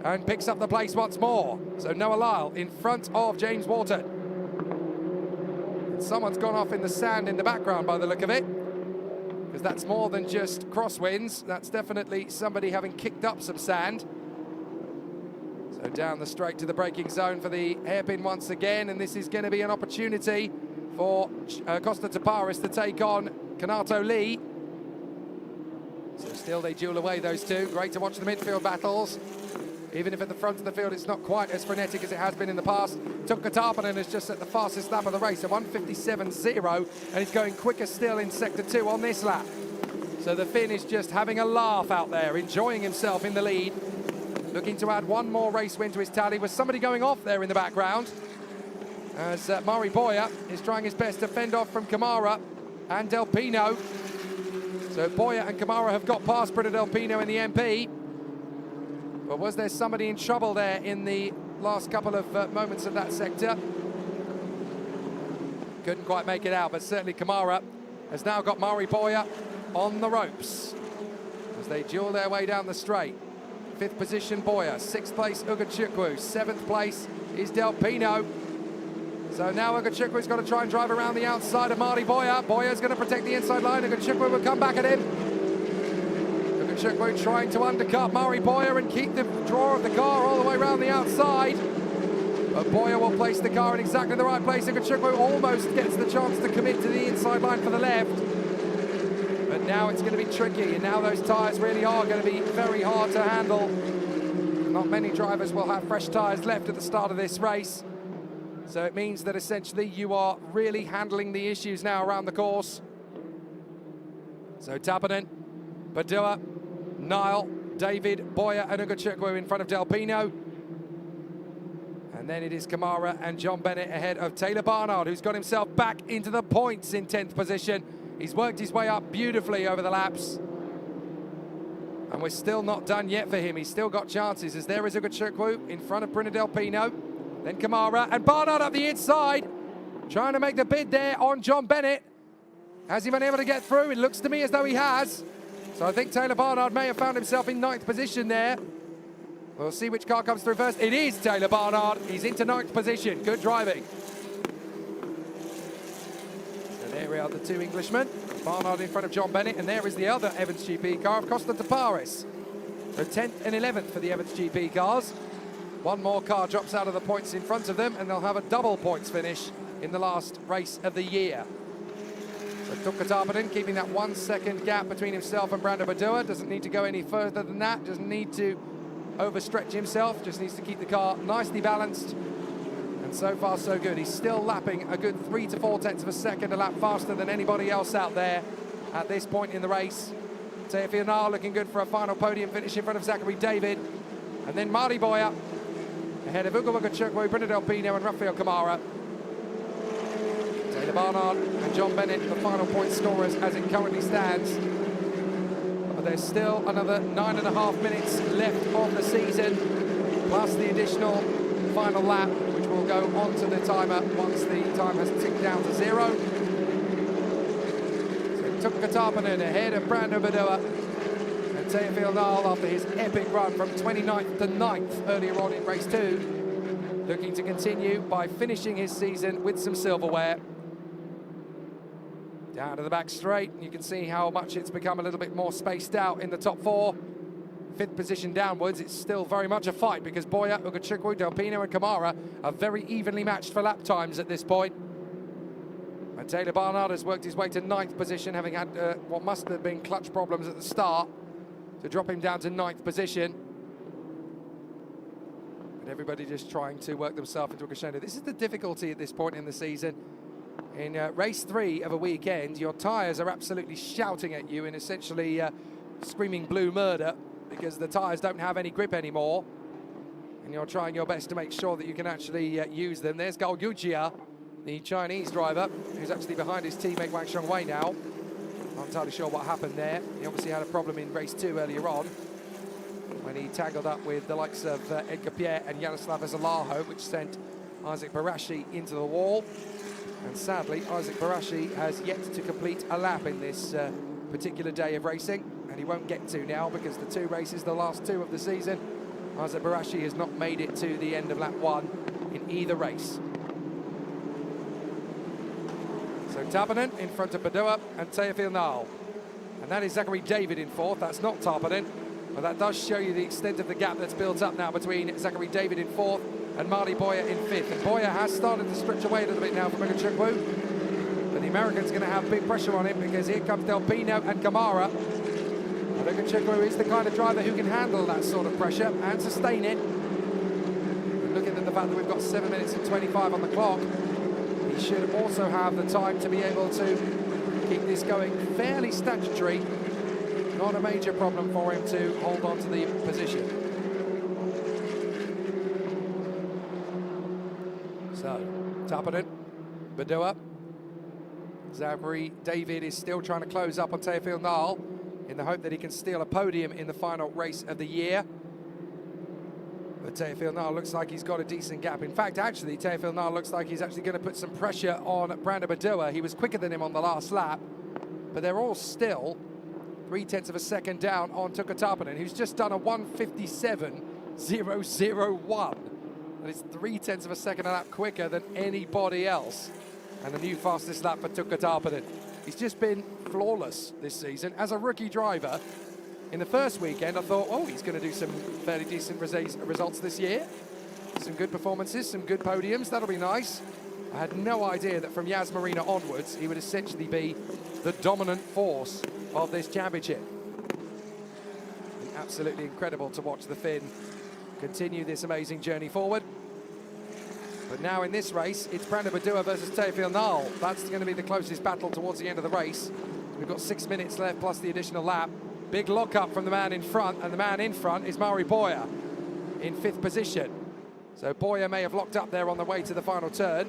and picks up the place once more. So Noah Lyle in front of James Wharton. And someone's gone off in the sand in the background by the look of it, because that's more than just crosswinds. That's definitely somebody having kicked up some sand. So down the straight to the braking zone for the hairpin once again, and this is going to be an opportunity for Costa Taparis to take on Kanato Lee. So still they duel away, those two. Great to watch the midfield battles. Even if at the front of the field it's not quite as frenetic as it has been in the past. Tuukka Tarpanen is just at the fastest lap of the race, a 1:57.0, and he's going quicker still in Sector 2 on this lap. So the Finn is just having a laugh out there, enjoying himself in the lead. Looking to add one more race win to his tally with somebody going off there in the background. As Mari Boyer is trying his best to fend off from Kamara and Del Pino. So Boyer and Kamara have got past Brito Del Pino in the MP. But was there somebody in trouble there in the last couple of moments of that sector? Couldn't quite make it out, but certainly Kamara has now got Mari Boyer on the ropes as they duel their way down the straight. 5th position Boyer, 6th place Uga Chukwu, 7th place is Del Pino. So now Ugachukwu got to try and drive around the outside of Marty Boyer. Boyer's going to protect the inside line. Ugachukwu will come back at him. Ugachukwu trying to undercut Mari Boyer and keep the draw of the car all the way around the outside. But Boyer will place the car in exactly the right place. Ugachukwu almost gets the chance to commit to the inside line for the left. But now it's going to be tricky, and now those tyres really are going to be very hard to handle. Not many drivers will have fresh tyres left at the start of this race. So it means that essentially you are really handling the issues now around the course. So Tappanen, Padua, Niall, David, Boyer and Ugachukwu in front of Del Pino. And then it is Kamara and John Bennett ahead of Taylor Barnard, who's got himself back into the points in 10th position. He's worked his way up beautifully over the laps. And we're still not done yet for him. He's still got chances, as there is Ugachukwu in front of Bruno Del Pino. Then Kamara and Barnard up the inside, trying to make the bid there on John Bennett. Has he been able to get through? It looks to me as though he has. So I think Taylor Barnard may have found himself in 9th position there. We'll see which car comes through first. It is Taylor Barnard. He's into 9th position. Good driving. So there we are, the two Englishmen. Barnard in front of John Bennett, and there is the other Evans GP car of Costa Taparis. So 10th and 11th for the Evans GP cars. One more car drops out of the points in front of them, and they'll have a double points finish in the last race of the year. So Tuukka Tarpinen keeping that 1 second gap between himself and Brando Badua. Doesn't need to go any further than that. Doesn't need to overstretch himself. Just needs to keep the car nicely balanced. And so far, so good. He's still lapping a good 3 to 4 tenths of a second a lap faster than anybody else out there at this point in the race. Teofil Nal looking good for a final podium finish in front of Zachary David. And then Marty Boyer ahead of Ugo Ugachukwu, Bruno Del Pino and Rafael Kamara. Taylor Barnard and John Bennett, the final point scorers as it currently stands. But there's still another 9.5 minutes left of the season, plus the additional final lap, which will go onto the timer once the time has ticked down to 0. So Tuukka Tarpinen ahead of Brando Badua. And Teofil Nal, after his epic run from 29th to 9th earlier on in race 2, looking to continue by finishing his season with some silverware. Down to the back straight, you can see how much it's become a little bit more spaced out in the top 4. 5th position downwards, it's still very much a fight because Boyer, Ugachukwu, Del Pino and Kamara are very evenly matched for lap times at this point. And Taylor Barnard has worked his way to 9th position, having had what must have been clutch problems at the start to drop him down to 9th position. But everybody just trying to work themselves into a crescendo. This is the difficulty at this point in the season. In race 3 of a weekend, your tyres are absolutely shouting at you and essentially screaming blue murder because the tyres don't have any grip anymore. And you're trying your best to make sure that you can actually use them. There's Gao Yujia, the Chinese driver, who's actually behind his teammate Wang Xiongwei now. Not entirely sure what happened there. He obviously had a problem in race 2 earlier on when he tangled up with the likes of Edgar Pierre and Yaroslav Zalaho, which sent Isaac Barashi into the wall. And sadly, Isaac Barashi has yet to complete a lap in this particular day of racing, and he won't get to now because the 2 races, the last 2 of the season, Isaac Barashi has not made it to the end of lap 1 in either race. So Tarpinen in front of Badua and Teofil Nal. And that is Zachary David in 4th. That's not Tarpinen, but that does show you the extent of the gap that's built up now between Zachary David in 4th and Marty Boyer in 5th. And Boyer has started to stretch away a little bit now from Ugachukwu. But the American's going to have big pressure on him because here comes Del Pino and Kamara. And Ugachukwu is the kind of driver who can handle that sort of pressure and sustain it. And looking at the fact that we've got 7 minutes and 25 on the clock, he should also have the time to be able to keep this going fairly statutory. Not a major problem for him to hold on to the position. So, Tarpinen, Badua. Zachary David is still trying to close up on Teofil Nal in the hope that he can steal a podium in the final race of the year. But Teofil Nal looks like he's got a decent gap. In fact, actually, Teofil Nal looks like he's actually going to put some pressure on Brando Badua. He was quicker than him on the last lap, but they're all still 3/10 of a second down on Tuukka Tarpinen, who's just done a 1:57.001 That is 0.3 of a second a lap quicker than anybody else. And the new fastest lap for Tuukka Tarponen. He's just been flawless this season. As a rookie driver, in the first weekend, I thought, oh, he's going to do some fairly decent results this year. Some good performances, some good podiums, that'll be nice. I had no idea that from Yas Marina onwards, he would essentially be the dominant force of this championship. And absolutely incredible to watch the Finn continue this amazing journey forward. But now in this race, it's Brandon Badua versus Teofil Nal. That's going to be the closest battle towards the end of the race. We've got 6 minutes left plus the additional lap. Big lock-up from the man in front, and the man in front is Mari Boyer in 5th position. So Boyer may have locked up there on the way to the final turn,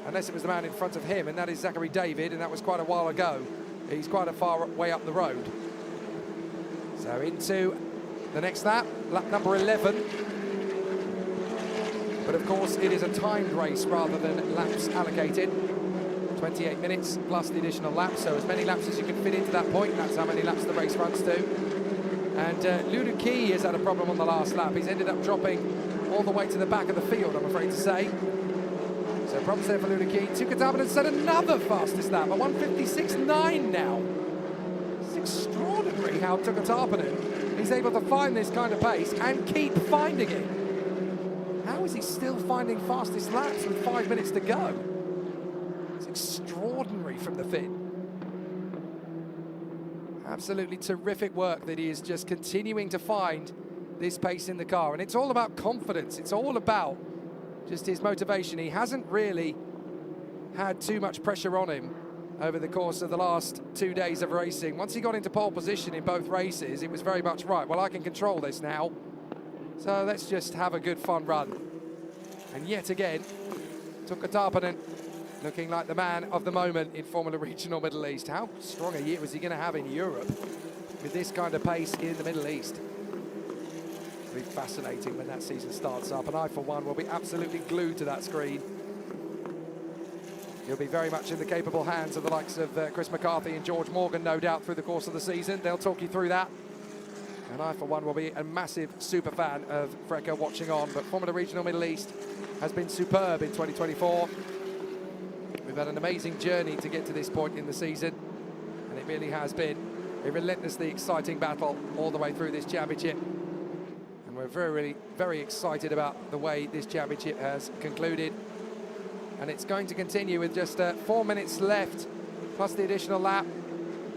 unless it was the man in front of him, and that is Zachary David, and that was quite a while ago. He's quite a far way up the road. So into the next lap, lap number 11. But of course, it is a timed race rather than laps allocated. 28 minutes plus the additional lap, so as many laps as you can fit into that point, that's how many laps the race runs to. And Lulu Key has had a problem on the last lap. He's ended up dropping all the way to the back of the field, I'm afraid to say. So problems there for Lulu Key. Tuukka Tarponen set another fastest lap, a 1:56.9 now. It's extraordinary how Tuukka Tarponen is able to find this kind of pace and keep finding it. How is he still finding fastest laps with 5 minutes to go? It's extraordinary from the Finn. Absolutely terrific work that he is just continuing to find this pace in the car. And it's all about confidence. It's all about just his motivation. He hasn't really had too much pressure on him over the course of the last 2 days of racing. Once he got into pole position in both races, it was very much, right, well, I can control this now. So let's just have a good fun run. And yet again, Tuukka Tarponen looking like the man of the moment in Formula Regional Middle East. How strong a year was he going to have in Europe with this kind of pace in the Middle East? It'll be fascinating when that season starts up, and I, for one, will be absolutely glued to that screen. He'll be very much in the capable hands of the likes of Chris McCarthy and George Morgan, no doubt, through the course of the season. They'll talk you through that. And I, for one, will be a massive super fan of Freca watching on. But Formula Regional Middle East has been superb in 2024. We've had an amazing journey to get to this point in the season, and it really has been a relentlessly exciting battle all the way through this championship. And we're very excited about the way this championship has concluded. And it's going to continue with just 4 minutes left, plus the additional lap.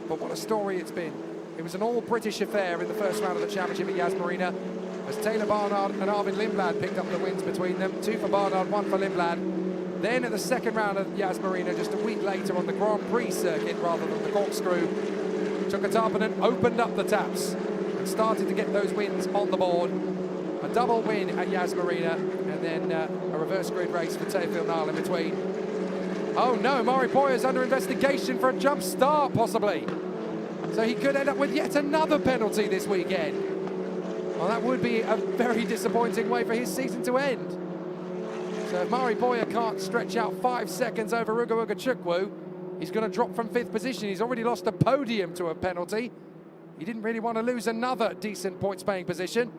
But what a story it's been. It was an all-British affair in the first round of the championship at Yas Marina, as Taylor Barnard and Arvid Lindblad picked up the wins between them. 2 for Barnard, 1 for Lindblad. Then at the second round of Yas Marina, just a week later on the Grand Prix circuit rather than the corkscrew, Tuukka Tarponen opened up the taps and started to get those wins on the board. A double win at Yas Marina, and then a reverse grid race for Teofil Nal in between. Oh no, Mari Boyer's under investigation for a jump start, possibly. So he could end up with yet another penalty this weekend. Well, that would be a very disappointing way for his season to end. So if Mari Boyer can't stretch out 5 seconds over Ugo Chukwu, he's going to drop from 5th position. He's already lost a podium to a penalty. He didn't really want to lose another decent points-paying position.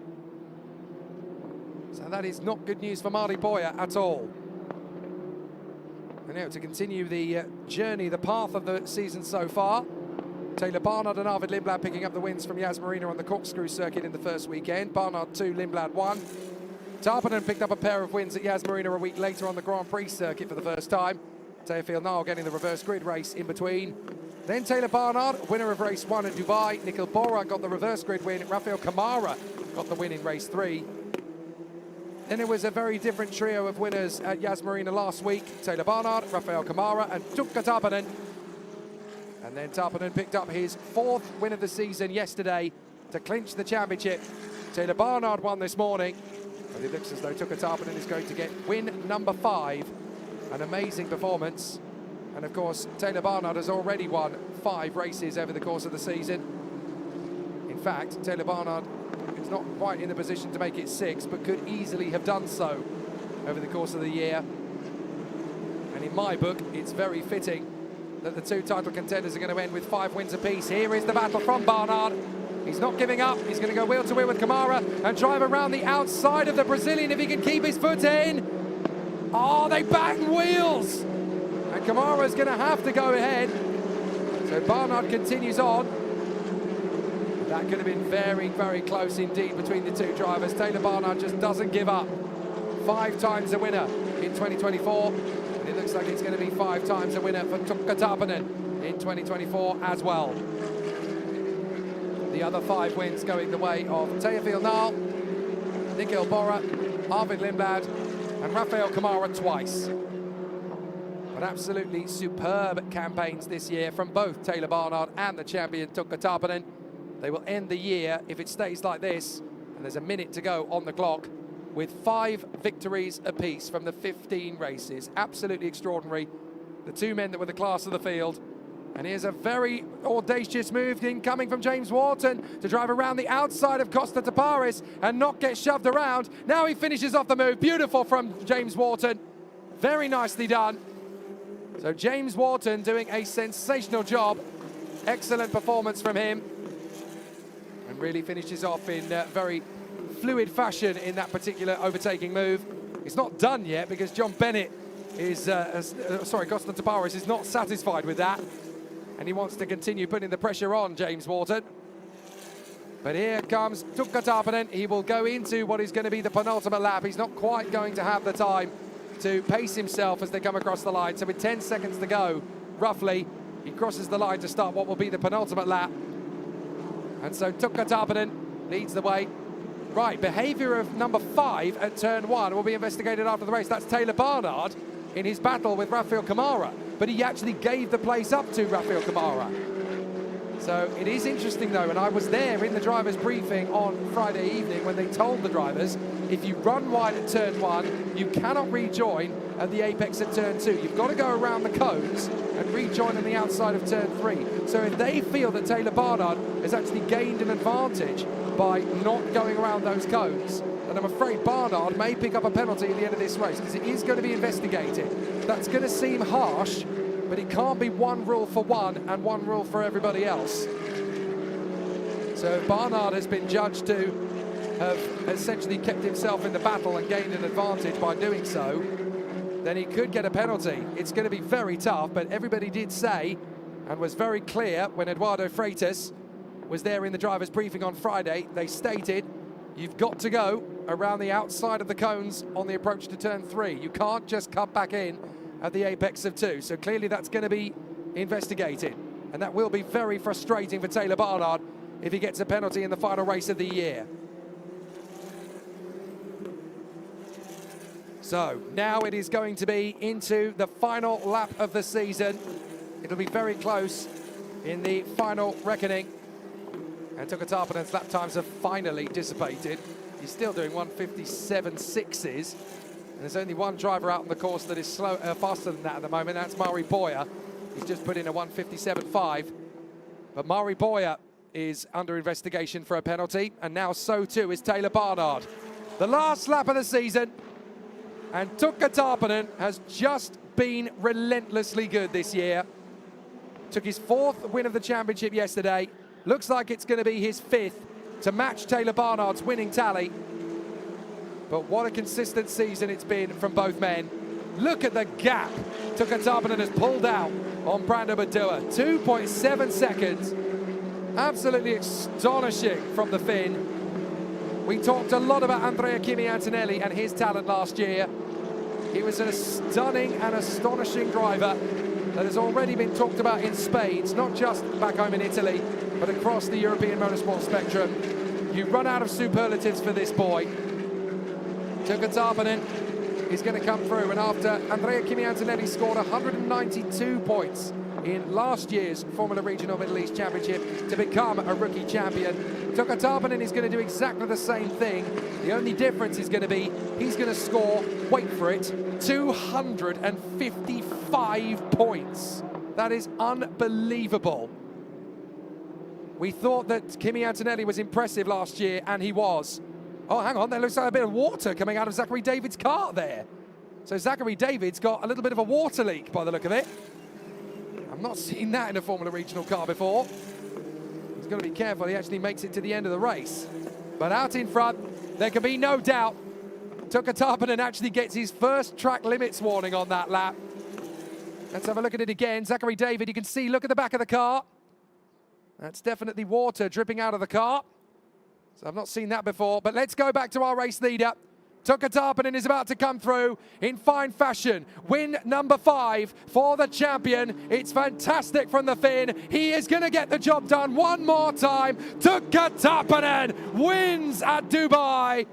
So that is not good news for Mari Boyer at all. And now to continue the journey, the path of the season so far, Taylor Barnard and Arvid Lindblad picking up the wins from Yas Marina on the corkscrew circuit in the first weekend. Barnard 2, Lindblad 1. Tarponen picked up a pair of wins at Yas Marina a week later on the Grand Prix circuit for the first time. Teofil Nal getting the reverse grid race in between. Then Taylor Barnard, winner of race 1 in Dubai. Nikhil Bora got the reverse grid win. Rafael Kamara got the win in race 3. Then there was a very different trio of winners at Yas Marina last week. Taylor Barnard, Rafael Kamara and Tuukka Tarponen. And then Tarponen picked up his 4th win of the season yesterday to clinch the championship. Taylor Barnard won this morning, but it looks as though Tuukka Tarponen is going to get win number 5. An amazing performance. And of course, Taylor Barnard has already won 5 races over the course of the season. In fact, Taylor Barnard is not quite in the position to make it 6, but could easily have done so over the course of the year. And in my book, it's very fitting that the 2 title contenders are going to end with 5 wins apiece. Here is the battle from Barnard. He's not giving up. He's going to go wheel to wheel with Kamara and drive around the outside of the Brazilian if he can keep his foot in. Oh, they bang wheels. And Kamara's going to have to go ahead. So Barnard continues on. That could have been very, very close indeed between the two drivers. Taylor Barnard just doesn't give up. 5 times a winner in 2024. And it looks like it's going to be 5 times a winner for Tuukka Taponen in 2024 as well. The other 5 wins going the way of Teofil Nahl, Nikhil Bora, Arvid Lindblad, and Rafael Kamara twice. But absolutely superb campaigns this year from both Taylor Barnard and the champion Tuukka Taponen. They will end the year, if it stays like this, and there's a minute to go on the clock, with 5 victories apiece from the 15 races. Absolutely extraordinary. The 2 men that were the class of the field. And here's a very audacious move coming from James Wharton to drive around the outside of Costa Taparis and not get shoved around. Now he finishes off the move. Beautiful from James Wharton. Very nicely done. So James Wharton doing a sensational job. Excellent performance from him. And really finishes off in very fluid fashion in that particular overtaking move. It's not done yet because John Bennett is, Costa Taparis is not satisfied with that. And he wants to continue putting the pressure on James Wharton. But here comes Tuukka Taponen. He will go into what is going to be the penultimate lap. He's not quite going to have the time to pace himself as they come across the line. So with 10 seconds to go, roughly, he crosses the line to start what will be the penultimate lap. And so Tuukka Taponen leads the way. Right, behaviour of number 5 at turn 1 will be investigated after the race. That's Taylor Barnard in his battle with Rafael Kamara. But he actually gave the place up to Rafael Kamara. So it is interesting though, and I was there in the drivers' briefing on Friday evening when they told the drivers, if you run wide at turn 1, you cannot rejoin at the apex at turn 2. You've got to go around the cones and rejoin on the outside of turn 3. So if they feel that Taylor Barnard has actually gained an advantage by not going around those cones, and I'm afraid Barnard may pick up a penalty at the end of this race because it is going to be investigated. That's going to seem harsh, but it can't be one rule for one and one rule for everybody else. So if Barnard has been judged to have essentially kept himself in the battle and gained an advantage by doing so, then he could get a penalty. It's going to be very tough, but everybody did say and was very clear when Eduardo Freitas was there in the drivers' briefing on Friday. They stated, you've got to go around the outside of the cones on the approach to turn 3. You can't just cut back in at the apex of 2. So clearly that's going to be investigated. And that will be very frustrating for Taylor Barnard if he gets a penalty in the final race of the year. So now it is going to be into the final lap of the season. It'll be very close in the final reckoning. And Tuukka Taponen's lap times have finally dissipated. He's still doing 1:57.6s. And there's only one driver out on the course that is faster than that at the moment. That's Mari Boyer. He's just put in a 1:57.5. But Mari Boyer is under investigation for a penalty. And now so too is Taylor Barnard. The last lap of the season. And Tuukka Taponen has just been relentlessly good this year. Took his 4th win of the championship yesterday. Looks like it's going to be his 5th to match Taylor Barnard's winning tally. But what a consistent season it's been from both men. Look at the gap Tuukka Taponen has pulled out on Brando Badua. 2.7 seconds. Absolutely astonishing from the Finn. We talked a lot about Andrea Kimi Antonelli and his talent last year. He was a stunning and astonishing driver that has already been talked about in spades, not just back home in Italy, but across the European motorsport spectrum. You run out of superlatives for this boy. Tuukka Taponen is going to come through, and after Andrea Kimi Antonelli scored 192 points in last year's Formula Regional Middle East Championship to become a rookie champion, Tuukka Taponen is going to do exactly the same thing. The only difference is going to be he's going to score, wait for it, 255 points. That is unbelievable. We thought that Kimi Antonelli was impressive last year, and he was. Oh, hang on, there looks like a bit of water coming out of Zachary David's car there. So Zachary David's got a little bit of a water leak by the look of it. I've not seen that in a Formula Regional car before. He's got to be careful he actually makes it to the end of the race. But out in front, there can be no doubt, Tuukka Tarponen actually gets his first track limits warning on that lap. Let's have a look at it again. Zachary David, you can see, look at the back of the car. That's definitely water dripping out of the car. So I've not seen that before, but let's go back to our race leader. Tuukka Tarponen is about to come through in fine fashion. Win number 5 for the champion. It's fantastic from the Finn. He is going to get the job done one more time. Tuukka Tarponen wins at Dubai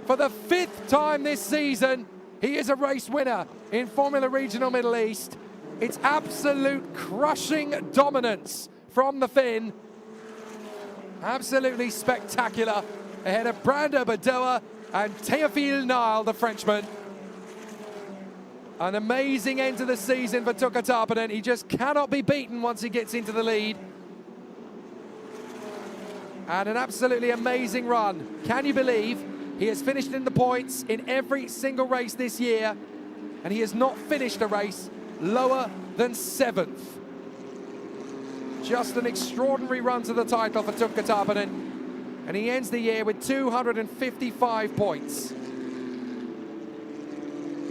for the 5th time this season. He is a race winner in Formula Regional Middle East. It's absolute crushing dominance from the Finn. Absolutely spectacular ahead of Brando Badoa and Théophile Nile, the Frenchman. An amazing end to the season for Tuukka Tarponen. He just cannot be beaten once he gets into the lead. And an absolutely amazing run. Can you believe he has finished in the points in every single race this year, and he has not finished a race lower than 7th. Just an extraordinary run to the title for Tuukka Tarponen. And he ends the year with 255 points.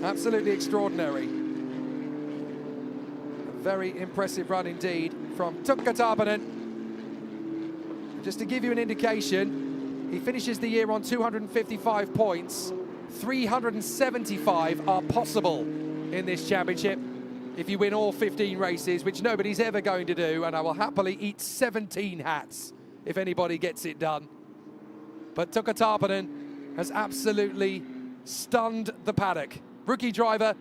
Absolutely extraordinary. A very impressive run indeed from Tuukka Tarponen. Just to give you an indication, he finishes the year on 255 points. 375 are possible in this championship if you win all 15 races, which nobody's ever going to do, and I will happily eat 17 hats if anybody gets it done. But Tuukka Tarponen has absolutely stunned the paddock. Rookie driver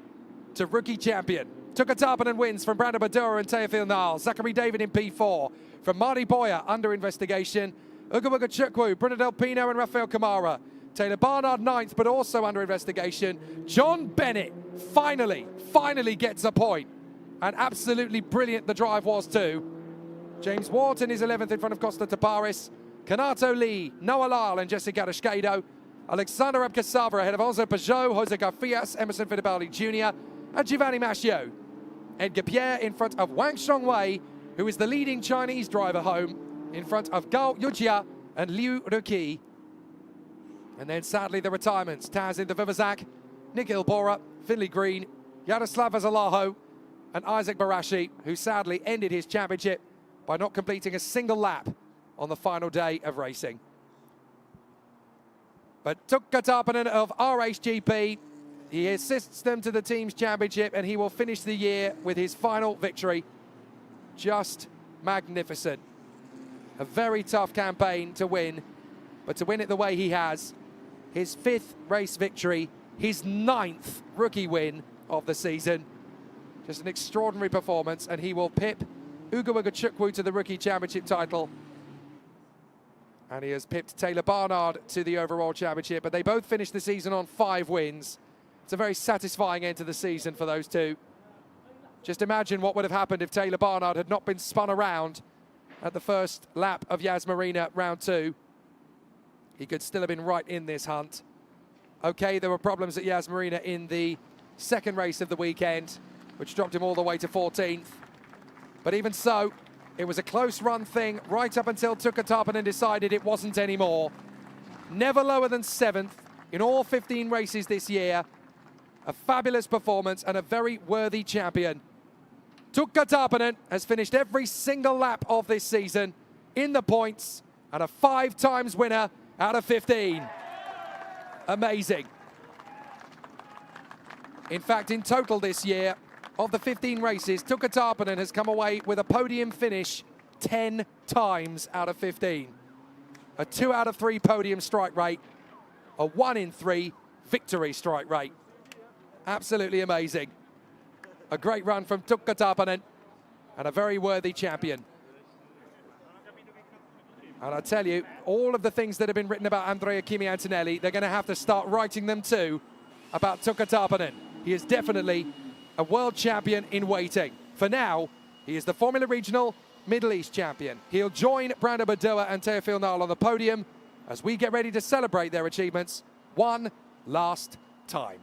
to rookie champion. Tuukka Tarponen wins from Brando Badoa and Théophile Nile. Zachary David in P4. From Marty Boyer, under investigation. Ugabuga Chukwu, Bruno Del Pino and Rafael Kamara. Taylor Barnard 9th, but also under investigation. John Bennett finally gets a point. And absolutely brilliant the drive was too. James Wharton is 11th in front of Costa Taparis. Kanato Lee, Noah Lyle and Jessica Rascado. Alexander Abkasava ahead of Enzo Peugeot, Jose Garfias, Emerson Fittipaldi Jr. and Giovanni Mascio. Edgar Pierre in front of Wang Shongwei, who is the leading Chinese driver home, in front of Gao Yujia and Liu Ruqi. And then sadly the retirements, Taz in the Vivazak, Nick Ilbora, Finley Green, Yaroslav Azalaho and Isaac Barashi, who sadly ended his championship by not completing a single lap on the final day of racing. But Tuukka Tarponen of RHGP, he assists them to the team's championship and he will finish the year with his final victory. Just magnificent. A very tough campaign to win, but to win it the way he has, his 5th race victory, his 9th rookie win of the season. Just an extraordinary performance, and he will pip Ugabuga Chukwu to the rookie championship title. And he has pipped Taylor Barnard to the overall championship, but they both finished the season on 5 wins. It's a very satisfying end to the season for those two. Just imagine what would have happened if Taylor Barnard had not been spun around at the first lap of Yas Marina round 2. He could still have been right in this hunt. Okay, there were problems at Yas Marina in the second race of the weekend, which dropped him all the way to 14th. But even so, it was a close run thing right up until Tuukka Tarponen decided it wasn't anymore. Never lower than 7th in all 15 races this year. A fabulous performance and a very worthy champion. Tuukka Tarponen has finished every single lap of this season in the points and a 5 times winner out of 15. Amazing. In fact, in total this year, of the 15 races, Tuukka Tarponen has come away with a podium finish 10 times out of 15. A 2 out of 3 podium strike rate, a 1 in 3 victory strike rate. Absolutely amazing. A great run from Tuukka Tarponen and a very worthy champion. And I tell you, all of the things that have been written about Andrea Kimi Antonelli, they're going to have to start writing them too about Tuukka Tarponen. He is definitely a world champion in waiting. For now, he is the Formula Regional Middle East champion. He'll join Brando Badoa and Théophile Nile on the podium as we get ready to celebrate their achievements one last time.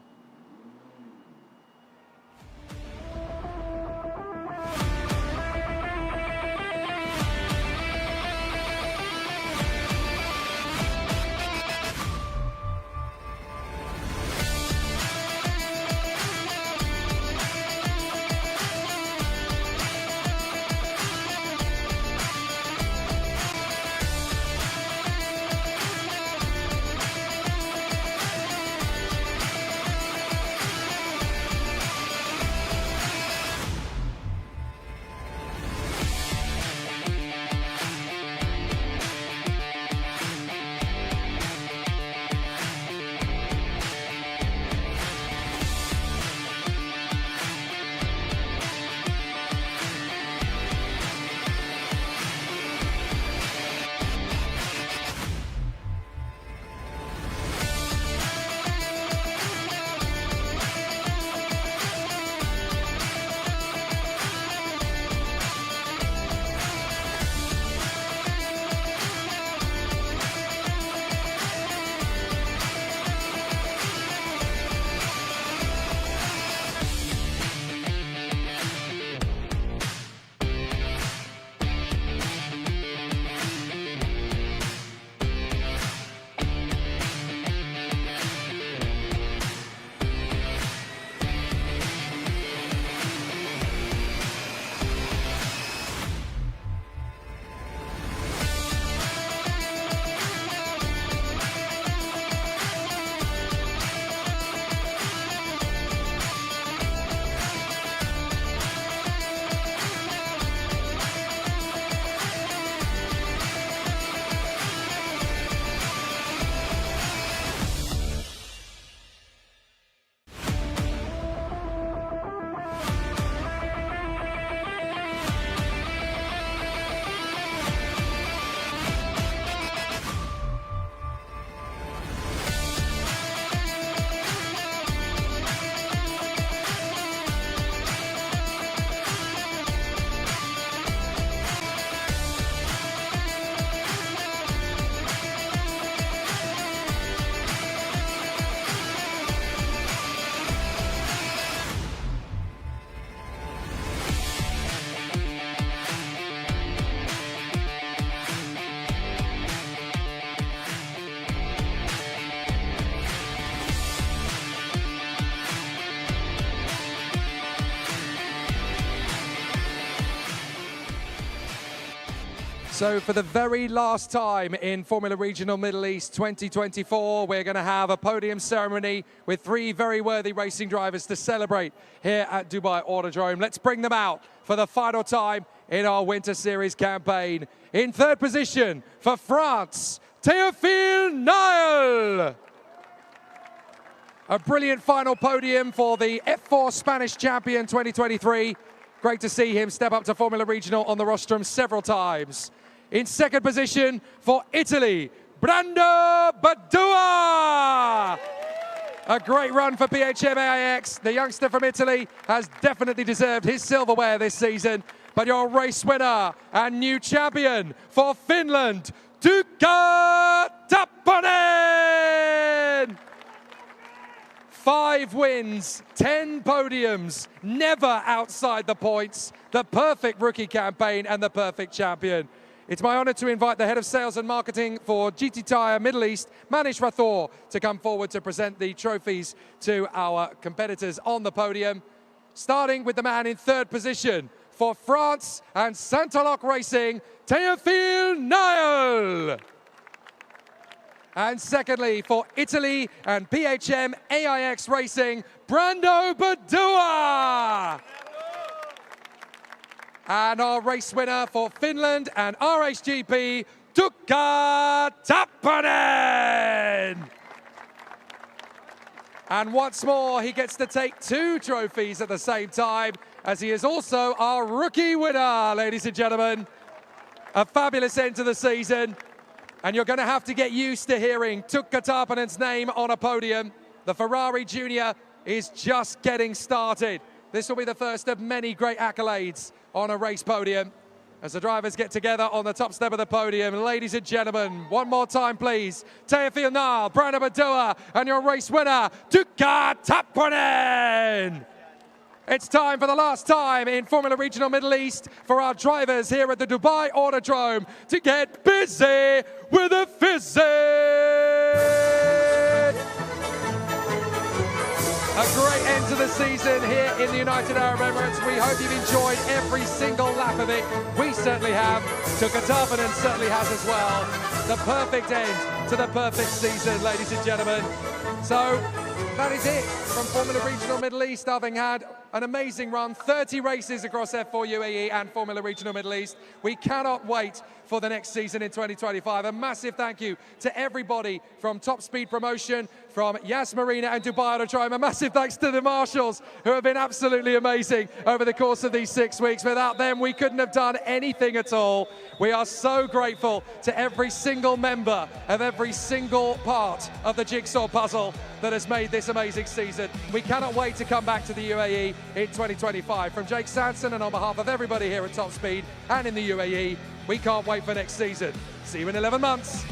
So for the very last time in Formula Regional Middle East 2024, we're going to have a podium ceremony with 3 very worthy racing drivers to celebrate here at Dubai Autodrome. Let's bring them out for the final time in our Winter Series campaign. In 3rd position for France, Théophile Niel. A brilliant final podium for the F4 Spanish champion 2023. Great to see him step up to Formula Regional on the rostrum several times. In 2nd position for Italy, Brando Badua. A great run for PHM AIX. The youngster from Italy has definitely deserved his silverware this season. But your race winner and new champion for Finland, Tuukka Tappanen. 5 wins, 10 podiums, never outside the points. The perfect rookie campaign and the perfect champion. It's my honor to invite the head of sales and marketing for GT Tyre Middle East, Manish Rathore, to come forward to present the trophies to our competitors on the podium. Starting with the man in 3rd position for France and Saint-Aloc Racing, Théophile Niel. And secondly, for Italy and PHM AIX Racing, Brando Badua. And our race winner for Finland and RHGP, Tuukka Tappanen. And once more, he gets to take 2 trophies at the same time, as he is also our rookie winner, ladies and gentlemen. A fabulous end to the season. And you're going to have to get used to hearing Tuukka Tappanen's name on a podium. The Ferrari Junior is just getting started. This will be the first of many great accolades on a race podium as the drivers get together on the top step of the podium. Ladies and gentlemen, one more time, please. Théophile Niel, Brando Badua, and your race winner, Tuukka Tappanen. It's time for the last time in Formula Regional Middle East for our drivers here at the Dubai Autodrome to get busy with a visit. A great end to the season here in the United Arab Emirates. We hope you've enjoyed every single lap of it. We certainly have. Tuukka Tappanen certainly has as well. The perfect end to the perfect season, ladies and gentlemen. So that is it from Formula Regional Middle East, having had an amazing run, 30 races across F4 UAE and Formula Regional Middle East. We cannot wait for the next season in 2025. A massive thank you to everybody from Top Speed Promotion, from Yas Marina and Dubai Autodrome. A massive thanks to the marshals who have been absolutely amazing over the course of these 6 weeks. Without them, we couldn't have done anything at all. We are so grateful to every single member of every single part of the jigsaw puzzle that has made this amazing season. We cannot wait to come back to the UAE in 2025. From Jake Sanson and on behalf of everybody here at Top Speed and in the UAE, we can't wait for next season. See you in 11 months.